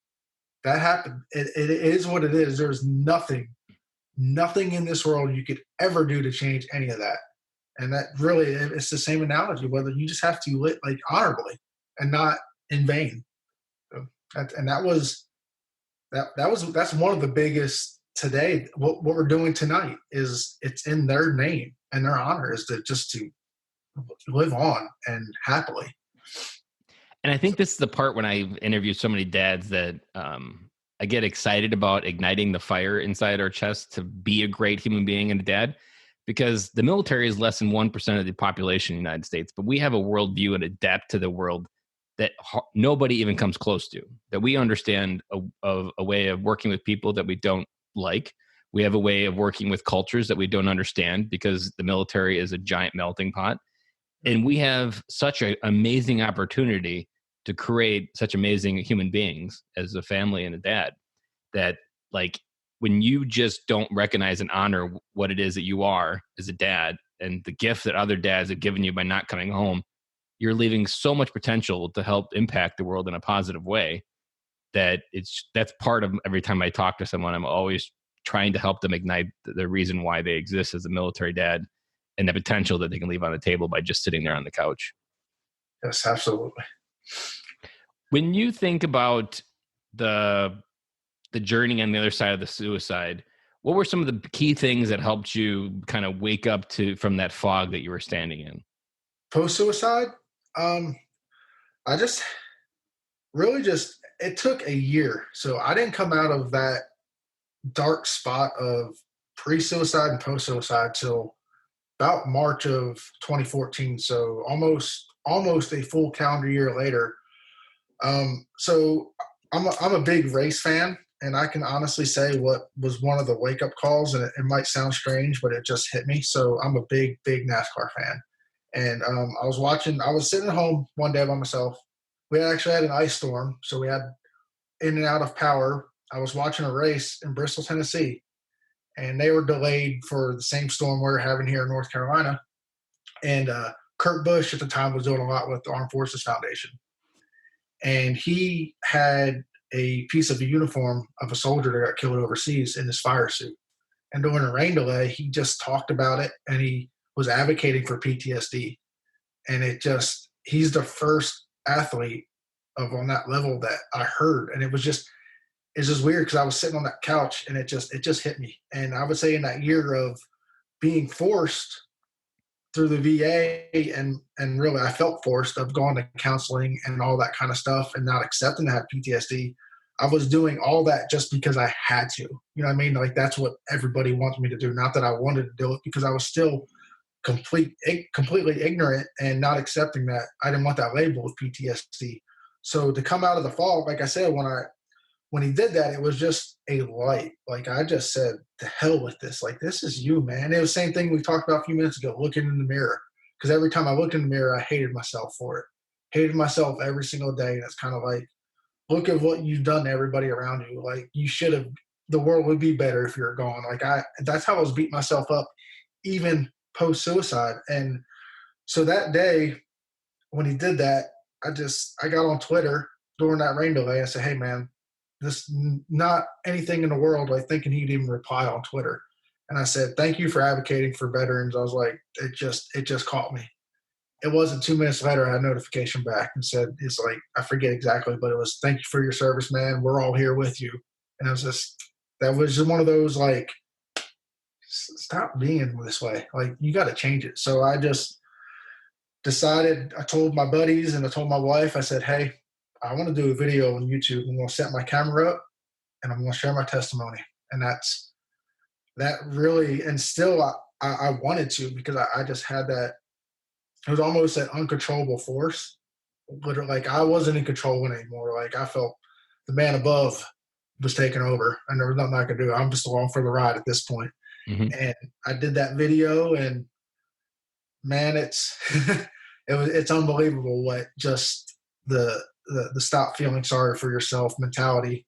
S2: That happened. It is what it is. There's nothing in this world you could ever do to change any of that. And that really, it's the same analogy, whether you just have to live like honorably and not in vain. So that's one of the biggest today. What we're doing tonight is it's in their name and their honor, is to live on and happily.
S1: And I think this is the part when I interview so many dads that I get excited about igniting the fire inside our chest to be a great human being and a dad, because the military is less than 1% of the population in the United States, but we have a worldview and a depth to the world that nobody even comes close to, that we understand a way of working with people that we don't like. We have a way of working with cultures that we don't understand, because the military is a giant melting pot. And we have such an amazing opportunity to create such amazing human beings as a family and a dad, that like when you just don't recognize and honor what it is that you are as a dad and the gift that other dads have given you by not coming home, you're leaving so much potential to help impact the world in a positive way, that that's part of every time I talk to someone, I'm always trying to help them ignite the reason why they exist as a military dad and the potential that they can leave on the table by just sitting there on the couch.
S2: Yes, absolutely.
S1: When you think about the journey on the other side of the suicide, what were some of the key things that helped you kind of wake up from that fog that you were standing in?
S2: Post-suicide, I just really it took a year. So I didn't come out of that dark spot of pre-suicide and post-suicide till about March of 2014. So almost a full calendar year later. So I'm a big race fan, and I can honestly say what was one of the wake-up calls, and it might sound strange, but it just hit me. So I'm a big NASCAR fan. And I was sitting at home one day by myself, we actually had an ice storm, so we had in and out of power. I was watching a race in Bristol, Tennessee, and they were delayed for the same storm we're having here in North Carolina. And Kurt Busch at the time was doing a lot with the Armed Forces Foundation, and he had a piece of the uniform of a soldier that got killed overseas in his fire suit. And during a rain delay, he just talked about it, and he was advocating for PTSD. And he's the first athlete of on that level that I heard. And it's just weird because I was sitting on that couch and it just hit me. And I would say in that year of being forced through the VA and really I felt forced of going to counseling and all that kind of stuff and not accepting to have PTSD. I was doing all that just because I had to. You know what I mean? Like that's what everybody wants me to do. Not that I wanted to do it, because I was still completely ignorant and not accepting that. I didn't want that label of PTSD. So to come out of the fog, like I said, when he did that, it was just a light. Like I just said, to hell with this. Like, this is you, man. It was the same thing we talked about a few minutes ago, looking in the mirror. Because every time I looked in the mirror, I hated myself for it. Hated myself every single day. And it's kind of like, look at what you've done to everybody around you. Like, you should have, the world would be better if you're gone. Like that's how I was beating myself up, even post-suicide. And so that day when he did that, I got on Twitter during that rain delay. I said, hey man, this not anything in the world like thinking he'd even reply on Twitter. And I said, thank you for advocating for veterans. I was like, it just caught me. It wasn't 2 minutes later, I had a notification back and said, it's like, I forget exactly, but it was, thank you for your service, man. We're all here with you. And that was just one of those, like, stop being this way. Like, you got to change it. So I just decided, I told my buddies and I told my wife, I said, hey, I want to do a video on YouTube. I'm going to set my camera up and I'm going to share my testimony. And that really, and still I wanted to, because I just had that, it was almost that uncontrollable force. Literally, like I wasn't in control anymore. Like I felt the man above was taking over and there was nothing I could do. I'm just along for the ride at this point. Mm-hmm. And I did that video and man, it's unbelievable what just the stop feeling sorry for yourself mentality.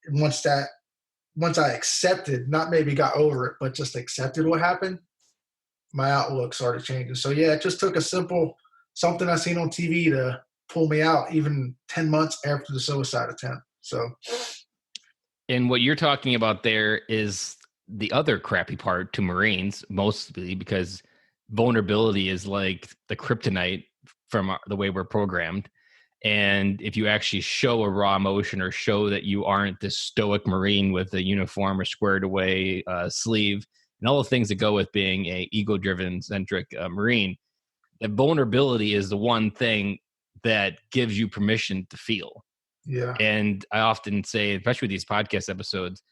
S2: And once I accepted, not maybe got over it, but just accepted what happened, my outlook started changing. So yeah, it just took a simple something I seen on TV to pull me out even 10 months after the suicide attempt. So.
S1: And what you're talking about there is the other crappy part to Marines, mostly because vulnerability is like the kryptonite from the way we're programmed. And if you actually show a raw emotion or show that you aren't this stoic Marine with a uniform or squared away sleeve and all the things that go with being a ego-driven centric Marine, that vulnerability is the one thing that gives you permission to feel.
S2: Yeah.
S1: And I often say, especially with these podcast episodes,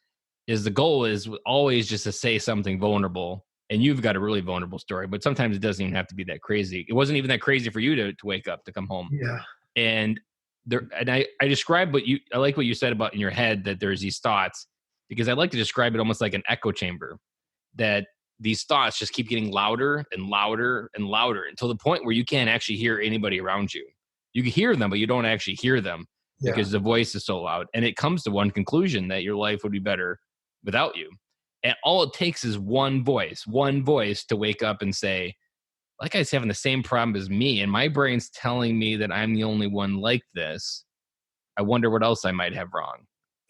S1: is the goal is always just to say something vulnerable. And you've got a really vulnerable story, but sometimes it doesn't even have to be that crazy. It wasn't even that crazy for you to wake up, to come home.
S2: Yeah.
S1: And I describe I like what you said about in your head that there's these thoughts, because I like to describe it almost like an echo chamber, that these thoughts just keep getting louder and louder and louder until the point where you can't actually hear anybody around you. You can hear them, but you don't actually hear them because the voice is so loud. And it comes to one conclusion, that your life would be better without you. And all it takes is one voice to wake up and say, that guy's having the same problem as me, and my brain's telling me that I'm the only one like this. I wonder what else I might have wrong.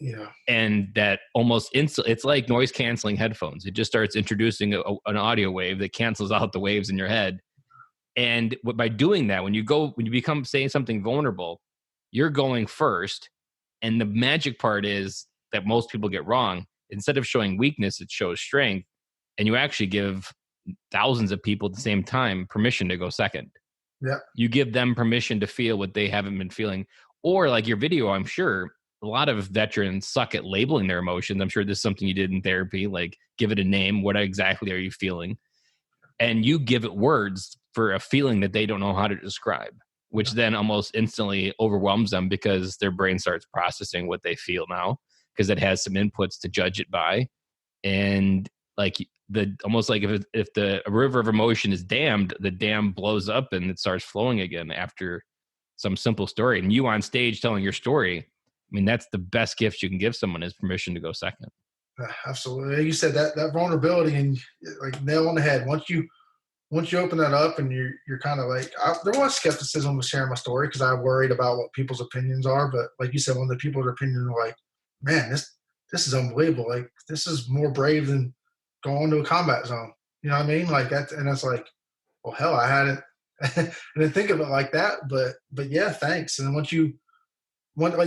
S2: Yeah.
S1: And that almost it's like noise canceling headphones. It just starts introducing an audio wave that cancels out the waves in your head. And by doing that, when you become saying something vulnerable, you're going first. And the magic part is that most people get wrong. Instead of showing weakness, it shows strength. And you actually give thousands of people at the same time permission to go second.
S2: Yeah.
S1: You give them permission to feel what they haven't been feeling. Or like your video, I'm sure a lot of veterans suck at labeling their emotions. I'm sure this is something you did in therapy, like give it a name. What exactly are you feeling? And you give it words for a feeling that they don't know how to describe, which then almost instantly overwhelms them because their brain starts processing what they feel now, because it has some inputs to judge it by. And like almost like if the river of emotion is dammed, the dam blows up and it starts flowing again after some simple story, and you on stage telling your story. I mean, that's the best gift you can give someone, is permission to go second.
S2: Absolutely. You said that vulnerability, and like nail on the head. Once you open that up, and you're kind of like, there was skepticism with sharing my story because I worried about what people's opinions are. But like you said, when the people's opinions were like, man, this is unbelievable. Like, this is more brave than going to a combat zone. You know what I mean? Like that, and it's like, well, hell, I hadn't. I didn't think of it like that, but yeah, thanks. And then like you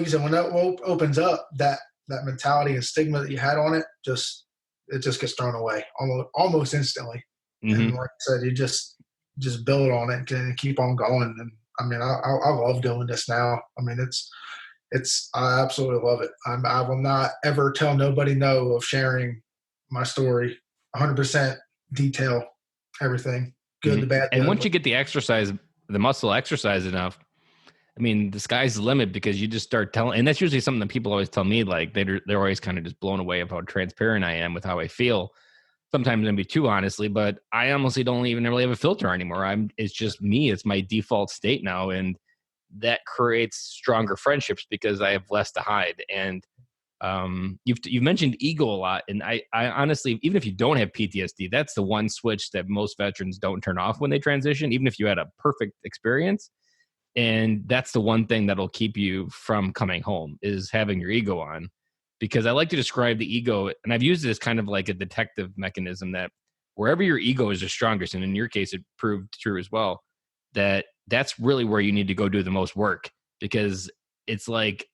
S2: said, when that opens up, that mentality and stigma that you had on it just gets thrown away almost instantly.
S1: Mm-hmm.
S2: And like I said, you just build on it and keep on going. And I mean, I love doing this now. I mean, I absolutely love it. I will not ever tell nobody no of sharing my story, 100% detail, everything. Good, the bad.
S1: And once you get the muscle exercise enough, I mean, the sky's the limit, because you just start telling, and that's usually something that people always tell me, like they're always kind of just blown away of how transparent I am with how I feel. Sometimes maybe too honestly, but I honestly don't even really have a filter anymore. It's just me. It's my default state now. And that creates stronger friendships because I have less to hide. And you've mentioned ego a lot, and I honestly, even if you don't have PTSD, that's the one switch that most veterans don't turn off when they transition, even if you had a perfect experience. And that's the one thing that'll keep you from coming home, is having your ego on. Because I like to describe the ego, and I've used it as kind of like a detective mechanism, that wherever your ego is the strongest, and in your case it proved true as well, that's really where you need to go do the most work. Because it's like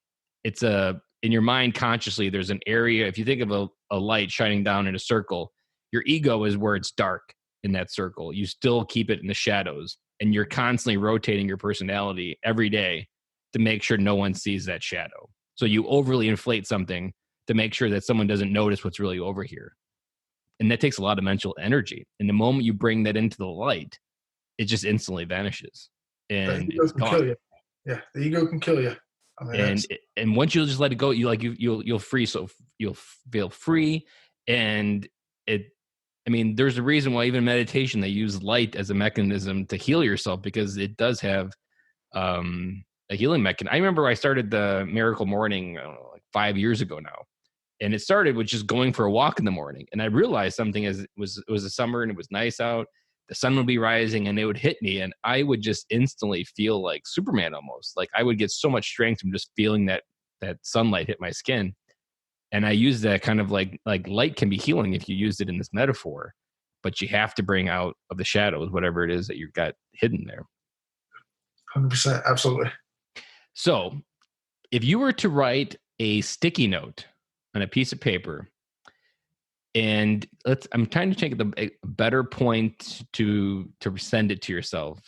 S1: in your mind consciously, there's an area, if you think of a light shining down in a circle, your ego is where it's dark in that circle. You still keep it in the shadows, and you're constantly rotating your personality every day to make sure no one sees that shadow. So you overly inflate something to make sure that someone doesn't notice what's really over here. And that takes a lot of mental energy. And the moment you bring that into the light, it just instantly vanishes. And it's gone.
S2: Kill you. Yeah, the ego can kill you. I mean,
S1: and once you'll just let it go, you'll free. So you'll feel free. And there's a reason why even meditation, they use light as a mechanism to heal yourself, because it does have a healing mechanism. I remember I started the Miracle Morning like 5 years ago now, and it started with just going for a walk in the morning. And I realized something, as it was a summer and it was nice out, the sun would be rising, and it would hit me, and I would just instantly feel like Superman almost. Like I would get so much strength from just feeling that sunlight hit my skin. And I use that kind of like light can be healing if you use it in this metaphor, but you have to bring out of the shadows whatever it is that you've got hidden there.
S2: 100%, absolutely.
S1: So if you were to write a sticky note on a piece of paper, and I'm trying to take a better point to send it to yourself.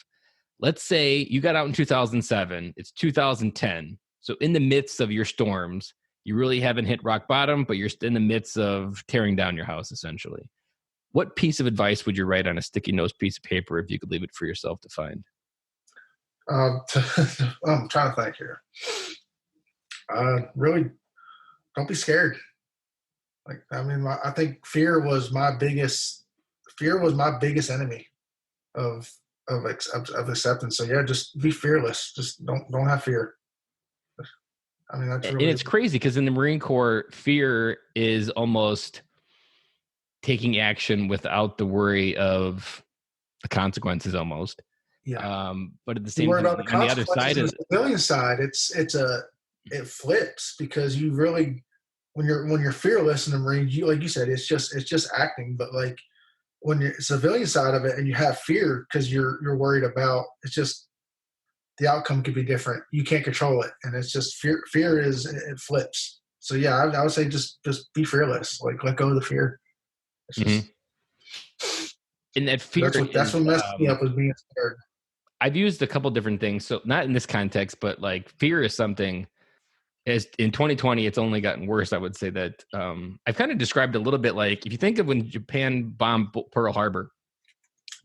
S1: Let's say you got out in 2007, it's 2010. So in the midst of your storms, you really haven't hit rock bottom, but you're in the midst of tearing down your house, essentially. What piece of advice would you write on a sticky note piece of paper if you could leave it for yourself to find?
S2: I'm trying to think here. Really, don't be scared. Like, I mean, I think fear was my biggest enemy of acceptance. So yeah, just be fearless. Just don't have fear. I mean, that's really,
S1: and it's crazy because in the Marine Corps, fear is almost taking action without the worry of the consequences almost.
S2: Yeah.
S1: But at the same time, on the other side is
S2: the civilian side, it flips, because you really, when you're fearless in the Marines, like you said, it's just acting. But like when you're civilian side of it and you have fear because you're worried about, it's just the outcome could be different. You can't control it, and it's just fear. Fear it flips. So yeah, I would say just be fearless. Like let go of the fear. It's just,
S1: and that fear,
S2: that's what messed me up, was being scared.
S1: I've used a couple different things. So not in this context, but like fear is something. As in 2020, it's only gotten worse. I would say that I've kind of described a little bit like if you think of when Japan bombed Pearl Harbor,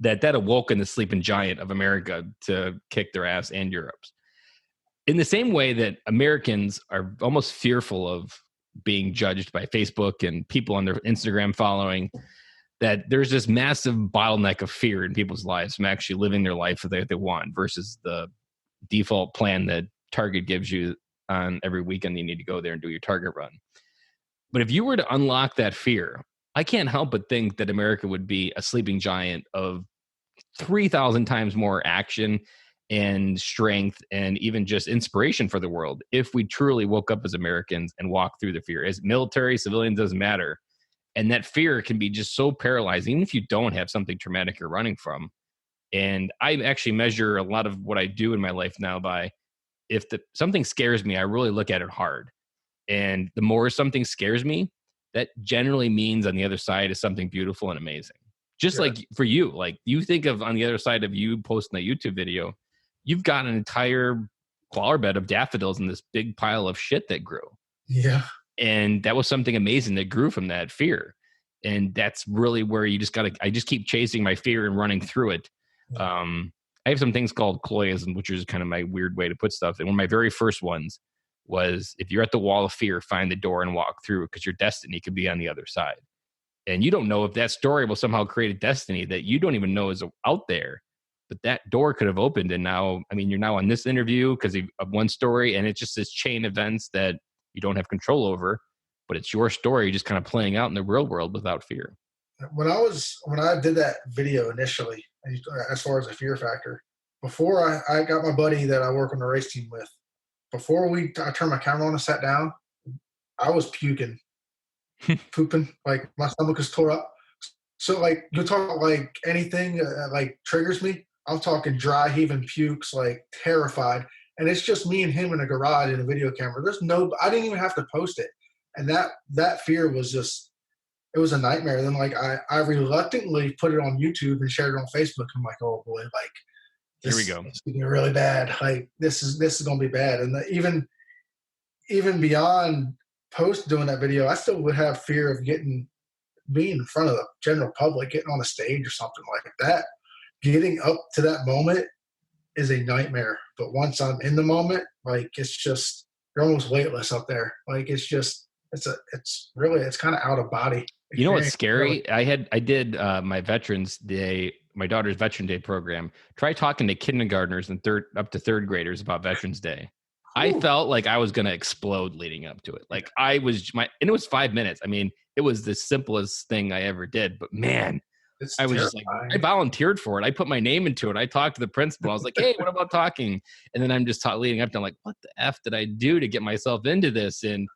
S1: that awoke in the sleeping giant of America to kick their ass, and Europe's. In the same way that Americans are almost fearful of being judged by Facebook and people on their Instagram following, that there's this massive bottleneck of fear in people's lives from actually living their life that they want versus the default plan that Target gives you on every weekend. You need to go there and do your Target run. But if you were to unlock that fear, I can't help but think that America would be a sleeping giant of 3,000 times more action and strength and even just inspiration for the world if we truly woke up as Americans and walked through the fear. As military, civilian, doesn't matter. And that fear can be just so paralyzing, even if you don't have something traumatic you're running from. And I actually measure a lot of what I do in my life now by if something scares me, I really look at it hard. And the more something scares me, that generally means on the other side is something beautiful and amazing. Just like for you, like you think of on the other side of you posting a YouTube video, you've got an entire flower bed of daffodils in this big pile of shit that grew.
S2: Yeah.
S1: And that was something amazing that grew from that fear. And that's really where you just I just keep chasing my fear and running through it. I have some things called cloyism, which is kind of my weird way to put stuff. And one of my very first ones was, if you're at the wall of fear, find the door and walk through it, because your destiny could be on the other side. And you don't know if that story will somehow create a destiny that you don't even know is out there. But that door could have opened. And now, I mean, you're now on this interview because of one story. And it's just this chain of events that you don't have control over. But it's your story just kind of playing out in the real world without fear.
S2: When I did that video initially, as far as the fear factor, before I got my buddy that I work on the race team with, before I turned my camera on and sat down, I was puking, pooping, like my stomach was tore up. So like you talk about like anything like triggers me, I'm talking dry heaving pukes, like terrified. And it's just me and him in a garage in a video camera. I didn't even have to post it. And that fear was just, it was a nightmare. Then like I reluctantly put it on YouTube and shared it on Facebook. I'm like, oh boy, like
S1: here we go.
S2: It's gonna be really bad. Like this is gonna be bad. And even beyond post doing that video, I still would have fear of being in front of the general public, getting on a stage or something like that. Getting up to that moment is a nightmare. But once I'm in the moment, like it's just, you're almost weightless up there. Like it's kind of out of body.
S1: You know what's scary? I did my Veterans Day, my daughter's Veteran Day program. Try talking to kindergartners and up to third graders about Veterans Day. I felt like I was going to explode leading up to it. Like and it was 5 minutes. I mean, it was the simplest thing I ever did, but man, I was just like, I volunteered for it. I put my name into it. I talked to the principal. I was like, hey, what about talking? And then I'm just leading up to, I'm like, what the F did I do to get myself into this? And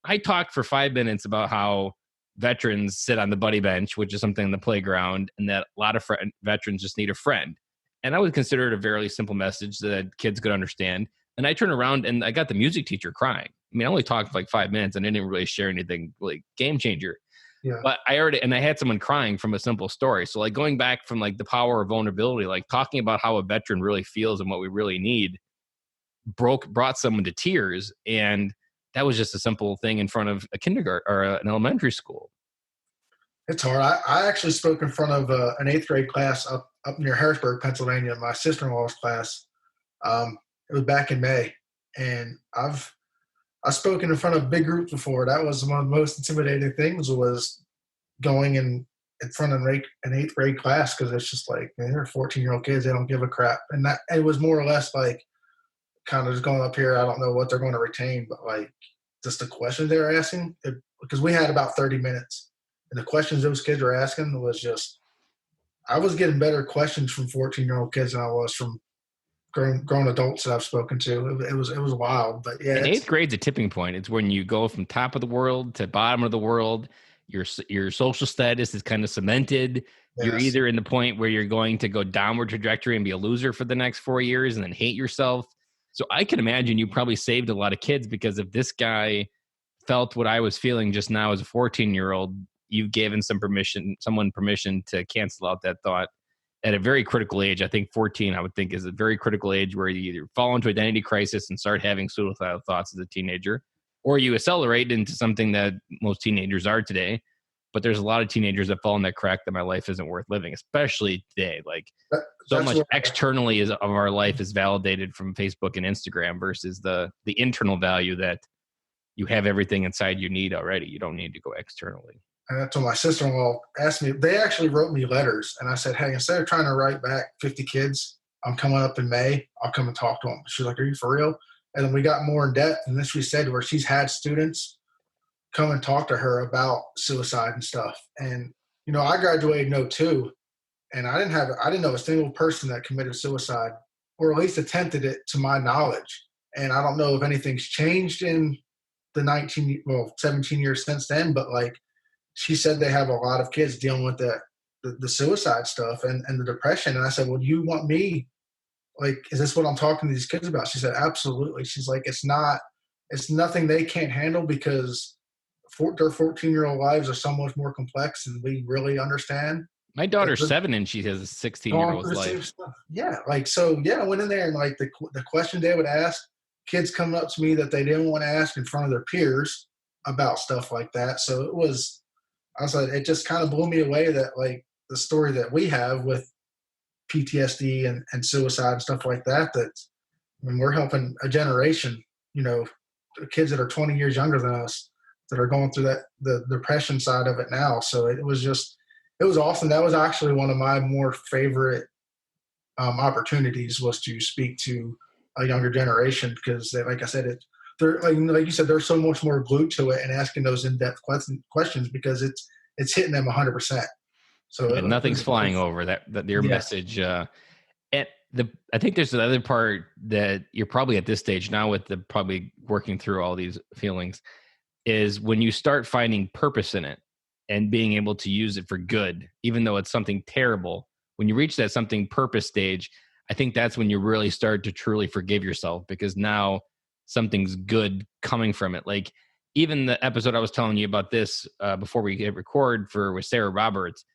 S1: I talked for 5 minutes about how veterans sit on the buddy bench, which is something in the playground, and that a lot of veterans just need a friend. And I would consider it a very simple message that kids could understand. And I turned around and I got the music teacher crying. I mean, I only talked for like 5 minutes and I didn't really share anything really game changer. Yeah. But I had someone crying from a simple story. So like going back from like the power of vulnerability, like talking about how a veteran really feels and what we really need brought someone to tears. And that was just a simple thing in front of a kindergarten or an elementary school.
S2: It's hard. I actually spoke in front of an 8th grade class up near Harrisburg, Pennsylvania, my sister-in-law's class. It was back in May, and I've spoken in front of big groups before. That was one of the most intimidating things, was going in front of an 8th grade class, because it's just like, man, they're 14-year-old kids. They don't give a crap. And it was more or less like kind of just going up here. I don't know what they're going to retain, but like just the questions they were asking, because we had about 30 minutes. And the questions those kids were asking was just, I was getting better questions from 14-year-old kids than I was from grown adults that I've spoken to. It was wild, but yeah.
S1: And 8th grade's a tipping point. It's when you go from top of the world to bottom of the world. Your social status is kind of cemented. Yes. You're either in the point where you're going to go downward trajectory and be a loser for the next 4 years and then hate yourself. So I can imagine you probably saved a lot of kids, because if this guy felt what I was feeling just now as a 14-year-old, you've given someone permission to cancel out that thought at a very critical age. I think 14, I would think, is a very critical age where you either fall into identity crisis and start having suicidal thoughts as a teenager, or you accelerate into something that most teenagers are today. But there's a lot of teenagers that fall in that crack that my life isn't worth living, especially today. Like so much externally of our life is validated from Facebook and Instagram versus the internal value that you have everything inside you need already. You don't need to go externally.
S2: And that's when my sister-in-law asked me. They actually wrote me letters, and I said, hey, instead of trying to write back 50 kids, I'm coming up in May. I'll come and talk to him. She's like, are you for real? And then we got more in depth. And then she said where she's had students come and talk to her about suicide and stuff. And, you know, I graduated in '02, and I didn't know a single person that committed suicide or at least attempted it to my knowledge. And I don't know if anything's changed in the 17 years since then, but like she said, they have a lot of kids dealing with the suicide stuff and the depression. And I said, well, do you want me, like, is this what I'm talking to these kids about? She said, absolutely. She's like, it's nothing they can't handle because their 14-year-old lives are so much more complex than we really understand.
S1: My daughter's 7 and she has a 16-year-old's life.
S2: Yeah. Like, so yeah, I went in there and like the questions they would ask, kids coming up to me that they didn't want to ask in front of their peers about stuff like that. So it just kind of blew me away that like the story that we have with PTSD and suicide and stuff like that, I mean, we're helping a generation, you know, kids that are 20 years younger than us that are going through the depression side of it now. So it was awesome. That was actually one of my more favorite opportunities, was to speak to a younger generation, because like I said, they're like you said, they're so much more glued to it and asking those in-depth questions because it's hitting them 100%. So
S1: nothing's flying over that your message. I think there's another part that you're probably at this stage now with probably working through all these feelings, is when you start finding purpose in it and being able to use it for good, even though it's something terrible. When you reach that something purpose stage, I think that's when you really start to truly forgive yourself, because now something's good coming from it. Like even the episode I was telling you about this before we hit record with Sarah Roberts,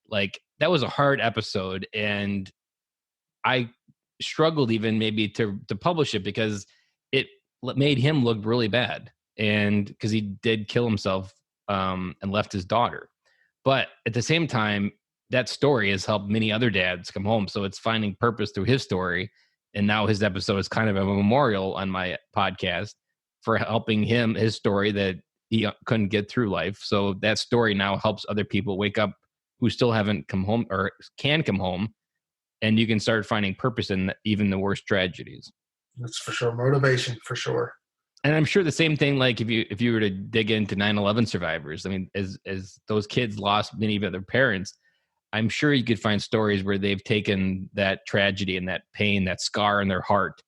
S1: like that was a hard episode, and I struggled even maybe to publish it because it made him look really bad, and because he did kill himself and left his daughter. But at the same time, that story has helped many other dads come home. So it's finding purpose through his story. And now his episode is kind of a memorial on my podcast for helping him, his story that he couldn't get through life. So that story now helps other people wake up who still haven't come home or can come home. And you can start finding purpose in even the worst tragedies.
S2: That's for sure. Motivation, for sure.
S1: And I'm sure the same thing, like if you were to dig into 9/11 survivors, I mean, as those kids lost many of their parents, I'm sure you could find stories where they've taken that tragedy and that pain, that scar in their heart,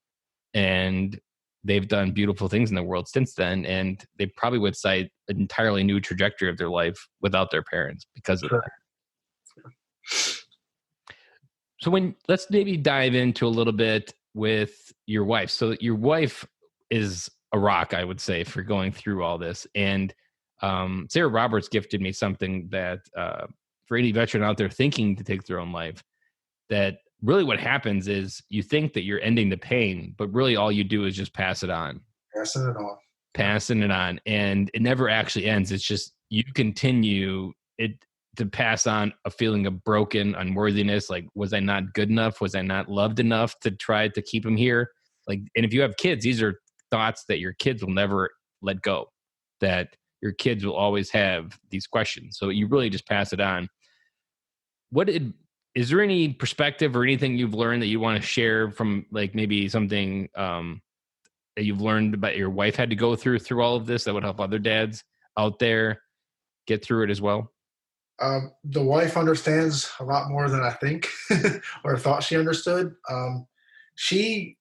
S1: and they've done beautiful things in the world since then. And they probably would cite an entirely new trajectory of their life without their parents because of that. So let's maybe dive into a little bit with your wife. So your wife is a rock, I would say, for going through all this. And Sarah Roberts gifted me something that for any veteran out there thinking to take their own life, that really what happens is you think that you're ending the pain, but really all you do is just pass it on. Passing it on. And it never actually ends. It's just you continue to pass on a feeling of broken unworthiness. Like, was I not good enough? Was I not loved enough to try to keep him here? Like, and if you have kids, these are thoughts that your kids will never let go, that your kids will always have these questions. So you really just pass it on. Is there any perspective or anything you've learned that you want to share from, like, maybe something that you've learned about your wife had to go through all of this that would help other dads out there get through it as well?
S2: The wife understands a lot more than I think or thought she understood. She,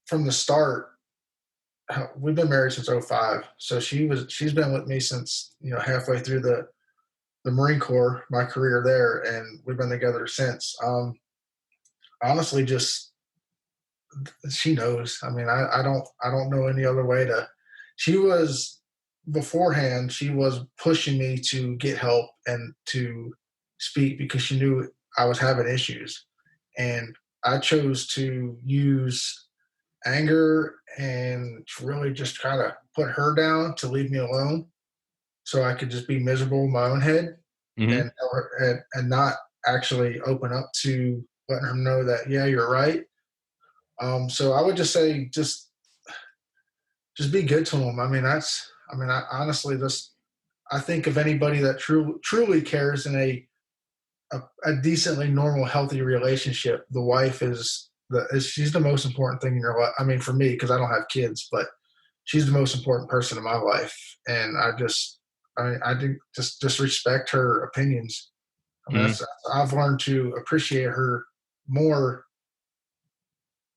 S2: from the start, we've been married since '05. So she's been with me since, halfway through the Marine Corps, my career there. And we've been together since. Honestly, just, she knows. I mean, I don't know any other way beforehand, she was pushing me to get help and to speak because she knew I was having issues. And I chose to use anger and really just try to put her down to leave me alone so I could just be miserable in my own head. Mm-hmm. and not actually open up to letting her know that, yeah, you're right. So I would just say, just be good to him. I honestly I think of anybody that truly cares in a decently normal, healthy relationship, the wife is She's the most important thing in your life. I mean, for me, because I don't have kids, but she's the most important person in my life. And I do just respect her opinions. I mean, I've learned to appreciate her more.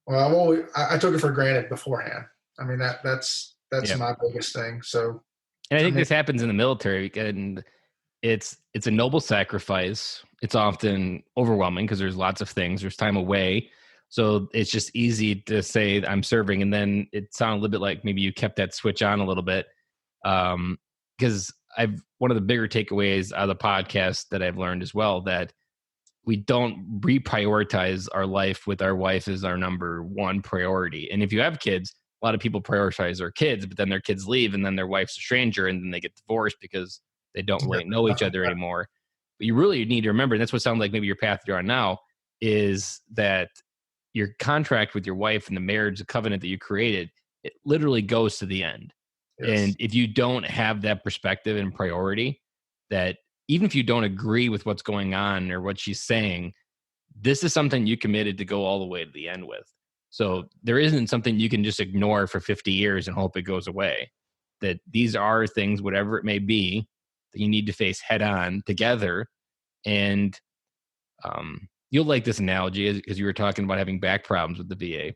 S2: Well, I took it for granted beforehand. I mean, that's my biggest thing. So,
S1: and I think this happens in the military, and it's a noble sacrifice. It's often overwhelming because there's lots of things. There's time away. So it's just easy to say I'm serving. And then it sounded a little bit like maybe you kept that switch on a little bit. Because one of the bigger takeaways out of the podcast that I've learned as well, that we don't reprioritize our life with our wife as our number one priority. And if you have kids, a lot of people prioritize their kids, but then their kids leave and then their wife's a stranger and then they get divorced because they don't really know each other anymore. But you really need to remember, and that's what sounds like maybe your path you're on now, is that your contract with your wife and the marriage, the covenant that you created, it literally goes to the end. Yes. And if you don't have that perspective and priority, that even if you don't agree with what's going on or what she's saying, this is something you committed to go all the way to the end with. So there isn't something you can just ignore for 50 years and hope it goes away. That these are things, whatever it may be, that you need to face head on together. And you'll like this analogy because you were talking about having back problems with the VA.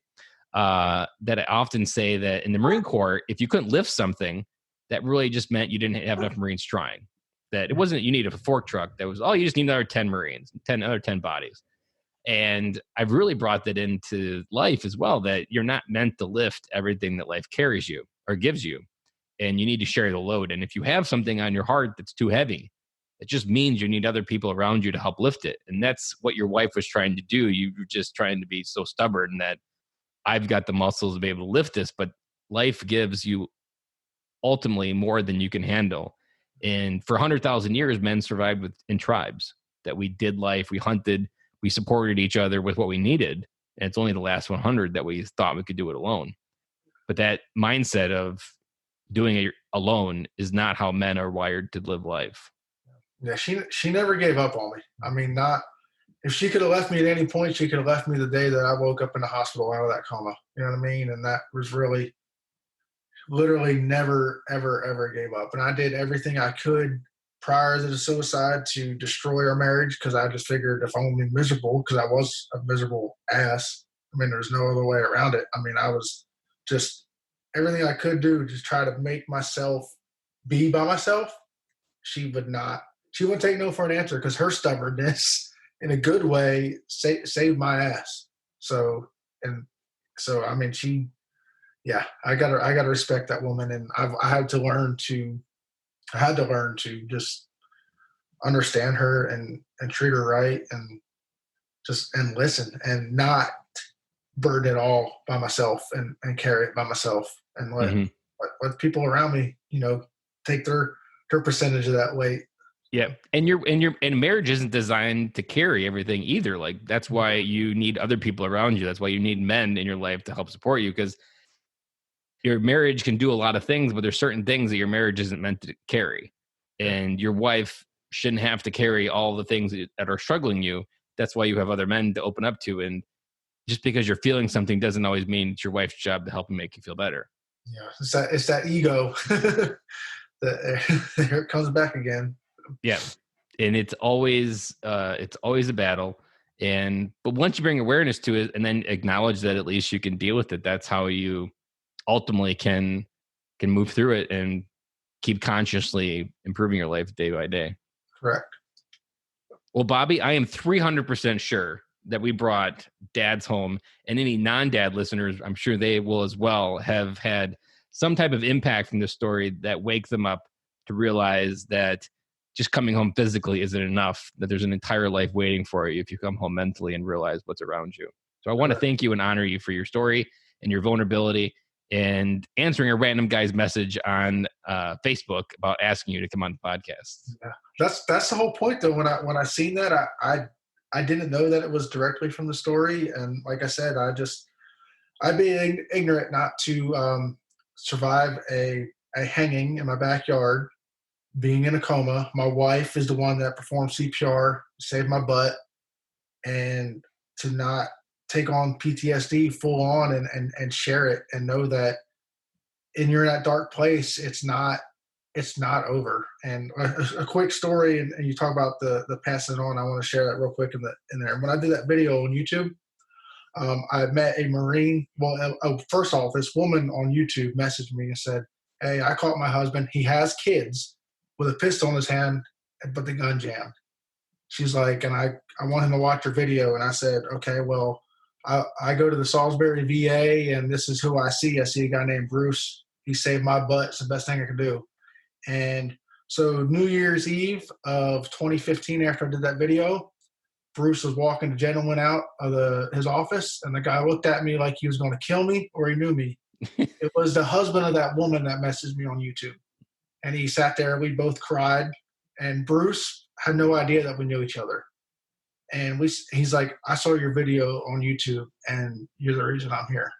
S1: That I often say that in the Marine Corps, if you couldn't lift something, that really just meant you didn't have enough Marines trying. That it wasn't you need a fork truck. That was, you just need another 10 Marines, 10 bodies. And I've really brought that into life as well, that you're not meant to lift everything that life carries you or gives you. And you need to share the load. And if you have something on your heart that's too heavy, it just means you need other people around you to help lift it. And that's what your wife was trying to do. You were just trying to be so stubborn that I've got the muscles to be able to lift this, but life gives you ultimately more than you can handle. And for 100,000 years, men survived in tribes, that we did life, we hunted, we supported each other with what we needed. And it's only the last 100 that we thought we could do it alone. But that mindset of doing it alone is not how men are wired to live life.
S2: Yeah, she never gave up on me. I mean, if she could have left me at any point, she could have left me the day that I woke up in the hospital out of that coma. You know what I mean? And that was really, literally never, ever, ever gave up. And I did everything I could prior to the suicide to destroy our marriage, because I just figured if I'm going to be miserable, because I was a miserable ass. I mean, there's no other way around it. I mean, I was just everything I could do to try to make myself be by myself. She wouldn't take no for an answer, because her stubbornness, in a good way, saved my ass. So I mean, I gotta respect that woman, and I had to learn to just understand her and treat her right, and listen, and not burden it all by myself and carry it by myself, and let people around me, take their percentage of that weight.
S1: Yeah. And marriage isn't designed to carry everything either. Like, that's why you need other people around you. That's why you need men in your life to help support you, because your marriage can do a lot of things, but there's certain things that your marriage isn't meant to carry. And your wife shouldn't have to carry all the things that are struggling you. That's why you have other men to open up to. And just because you're feeling something doesn't always mean it's your wife's job to help and make you feel better.
S2: Yeah. It's that ego that here it comes back again.
S1: Yeah. And it's always a battle. But once you bring awareness to it and then acknowledge that at least you can deal with it, that's how you ultimately can move through it and keep consciously improving your life day by day.
S2: Correct.
S1: Well, Bobby, I am 300% sure that we brought dads home, and any non-dad listeners, I'm sure they will as well, have had some type of impact from this story that wake them up to realize that just coming home physically isn't enough, that there's an entire life waiting for you if you come home mentally and realize what's around you. So I want to thank you and honor you for your story and your vulnerability and answering a random guy's message on Facebook about asking you to come on the podcast.
S2: Yeah. That's the whole point, though. When I seen that, I didn't know that it was directly from the story. And like I said, I'd be ignorant not to survive a hanging in my backyard, being in a coma. My wife is the one that performed CPR, saved my butt, and to take on PTSD full on and share it and know that in you're in that dark place, it's not over. And a quick story, and you talk about the passing it on. I want to share that real quick in there. When I did that video on YouTube, I met a Marine. Well, first off, this woman on YouTube messaged me and said, "Hey, I caught my husband. He has kids with a pistol in his hand, but the gun jammed." She's like, and I want him to watch your video. And I said, okay, well, I go to the Salisbury VA, and this is who I see. I see a guy named Bruce. He saved my butt. It's the best thing I can do. And so New Year's Eve of 2015, after I did that video, Bruce was walking the gentleman out of his office, and the guy looked at me like he was going to kill me or he knew me. It was the husband of that woman that messaged me on YouTube. And he sat there. We both cried. And Bruce had no idea that we knew each other. And he's like, I saw your video on YouTube, and you're the reason I'm here.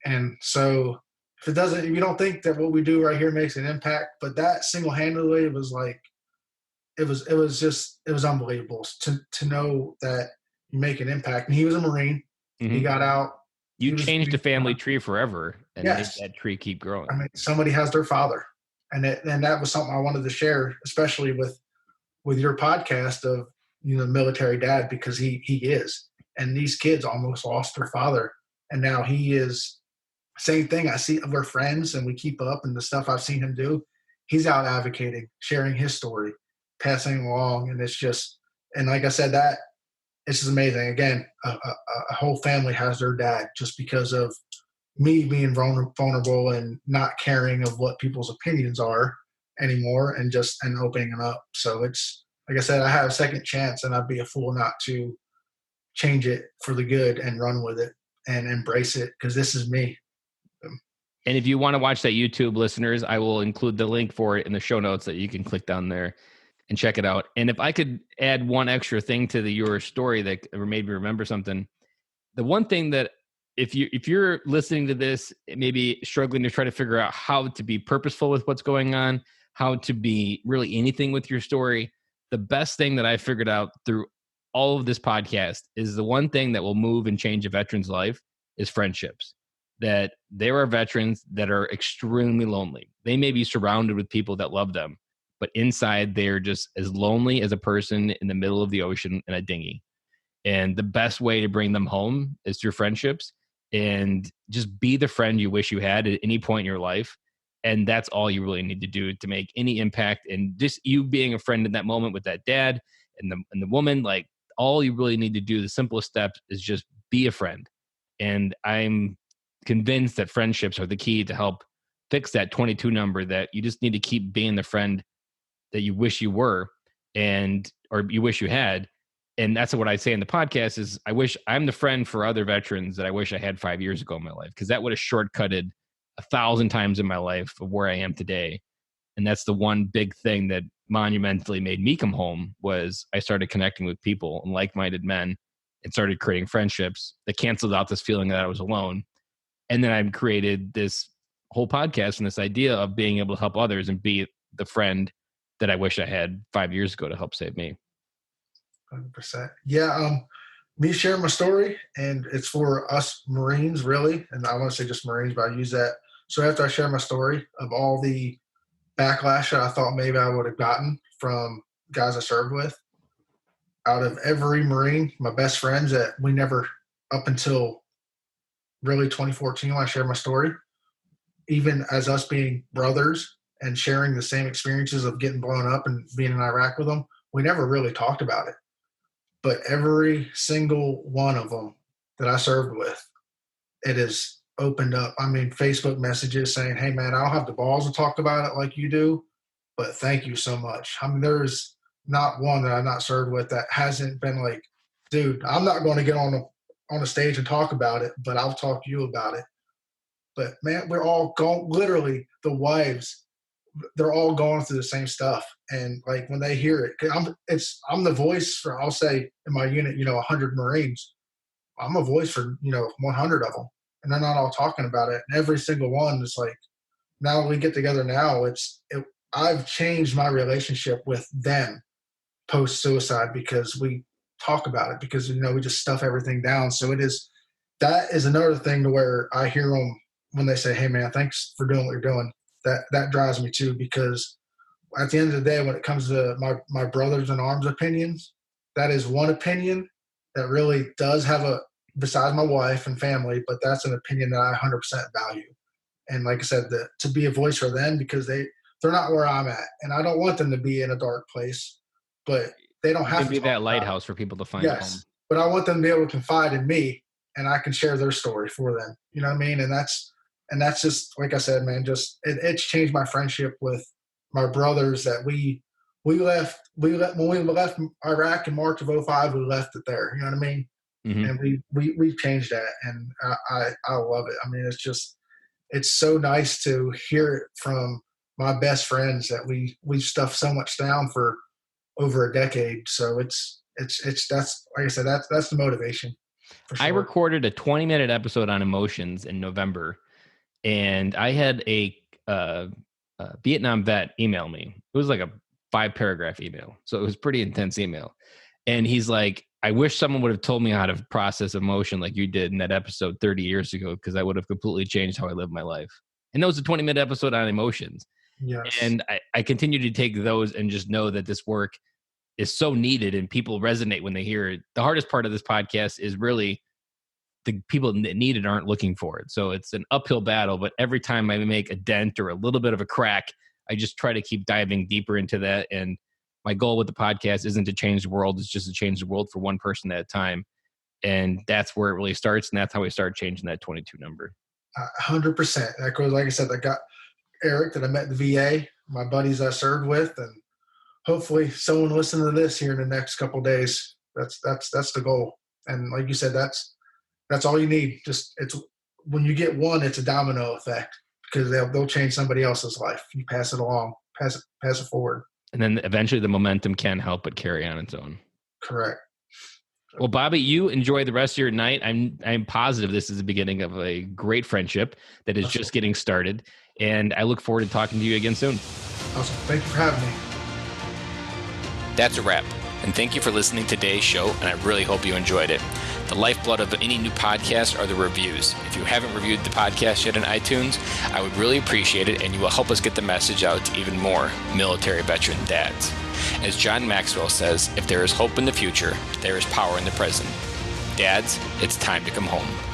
S2: And so if you don't think that what we do right here makes an impact, but that single-handedly was like, it was unbelievable to know that you make an impact. And he was a Marine. Mm-hmm. He got out.
S1: You changed the family tree forever and made that tree keep growing.
S2: I mean, somebody has their father. And that was something I wanted to share, especially with your podcast of, military dad, because he is. And these kids almost lost their father. And now he is, same thing. I see, we're friends and we keep up, and the stuff I've seen him do, he's out advocating, sharing his story, passing along. And it's just, and like I said, that it's just amazing. Again, a whole family has their dad just because of me being vulnerable and not caring of what people's opinions are anymore, and opening up. So it's, like I said, I have a second chance, and I'd be a fool not to change it for the good and run with it and embrace it, because this is me.
S1: And if you want to watch that YouTube, listeners, I will include the link for it in the show notes that you can click down there and check it out. And if I could add one extra thing to your story that made me remember something, the one thing that if you're listening to this, maybe struggling to try to figure out how to be purposeful with what's going on, how to be really anything with your story, the best thing that I figured out through all of this podcast is the one thing that will move and change a veteran's life is friendships. That there are veterans that are extremely lonely. They may be surrounded with people that love them, but inside they're just as lonely as a person in the middle of the ocean in a dinghy. And the best way to bring them home is through friendships, and just be the friend you wish you had at any point in your life. And that's all you really need to do to make any impact. And just you being a friend in that moment with that dad and the woman, like, all you really need to do, the simplest step is just be a friend. And I'm convinced that friendships are the key to help fix that 22 number, that you just need to keep being the friend that you wish you were or you wish you had. And that's what I say in the podcast is I wish I'm the friend for other veterans that I wish I had 5 years ago in my life, because that would have shortcutted 1,000 times in my life of where I am today. And that's the one big thing that monumentally made me come home, was I started connecting with people and like-minded men and started creating friendships that canceled out this feeling that I was alone. And then I've created this whole podcast and this idea of being able to help others and be the friend that I wish I had 5 years ago to help save me.
S2: 100%. Yeah. Me sharing my story, and it's for us Marines, really. And I want to say just Marines, but I use that. So after I share my story of all the backlash that I thought maybe I would have gotten from guys I served with, out of every Marine, my best friends that we never, up until really 2014 when I shared my story, even as us being brothers and sharing the same experiences of getting blown up and being in Iraq with them, we never really talked about it. But every single one of them that I served with, it has opened up. I mean, Facebook messages saying, hey, man, I don't have the balls to talk about it like you do, but thank you so much. I mean, there's not one that I've not served with that hasn't been like, dude, I'm not going to get on a stage and talk about it, but I'll talk to you about it. But, man, we're all going, literally, the wives, they're all going through the same stuff. And like when they hear it, 'cause I'm the voice for, I'll say in my unit, 100 Marines, I'm a voice for, 100 of them, and they're not all talking about it. And every single one is like, now we get together now, I've changed my relationship with them post suicide because we talk about it, because, we just stuff everything down. So it is that is another thing to where I hear them when they say, "Hey man, thanks for doing what you're doing." That drives me too, because at the end of the day, when it comes to my brothers in arms opinions, that is one opinion that really does have besides my wife and family, but that's an opinion that I 100% value. And like I said, to be a voice for them, because they're not where I'm at, and I don't want them to be in a dark place, but they don't
S1: You
S2: have
S1: can
S2: to
S1: be
S2: talk
S1: that
S2: about
S1: lighthouse for people to find home.
S2: Yes, but I want them to be able to confide in me, and I can share their story for them. You know what I mean? And that's just like I said, man. Just it's changed my friendship with my brothers. That we left when we left Iraq in March of '05. We left it there. You know what I mean?
S1: Mm-hmm.
S2: And we changed that, and I love it. I mean, it's so nice to hear it from my best friends that we've stuffed so much down for over a decade. So it's that's like I said, that's the motivation. For sure.
S1: I recorded a 20-minute episode on emotions in November, and I had a Vietnam vet email me. It was like a 5-paragraph email, so it was pretty intense email. And he's like, "I wish someone would have told me how to process emotion like you did in that episode 30 years ago, because I would have completely changed how I live my life." And that was a 20-minute episode on emotions.
S2: Yes.
S1: And I continue to take those and just know that this work is so needed and people resonate when they hear it. The hardest part of this podcast is really the people that need it aren't looking for it. So it's an uphill battle, but every time I make a dent or a little bit of a crack, I just try to keep diving deeper into that. And my goal with the podcast isn't to change the world. It's just to change the world for one person at a time. And that's where it really starts. And that's how we start changing that 22 number.
S2: 100%. That goes, like I said, I got Eric that I met at the VA, my buddies I served with, and hopefully someone listening to this here in the next couple of days. That's the goal. And like you said, that's all you need. Just it's when you get one, it's a domino effect, because they'll change somebody else's life. You pass it along, pass it forward.
S1: And then eventually the momentum can't help but carry on its own.
S2: Correct.
S1: Well, Bobby, you enjoy the rest of your night. I'm positive this is the beginning of a great friendship that is just getting started. And I look forward to talking to you again soon.
S2: Awesome. Thank you for having me.
S3: That's a wrap. And thank you for listening to today's show, and I really hope you enjoyed it. The lifeblood of any new podcast are the reviews. If you haven't reviewed the podcast yet on iTunes, I would really appreciate it, and you will help us get the message out to even more military veteran dads. As John Maxwell says, if there is hope in the future, there is power in the present. Dads, it's time to come home.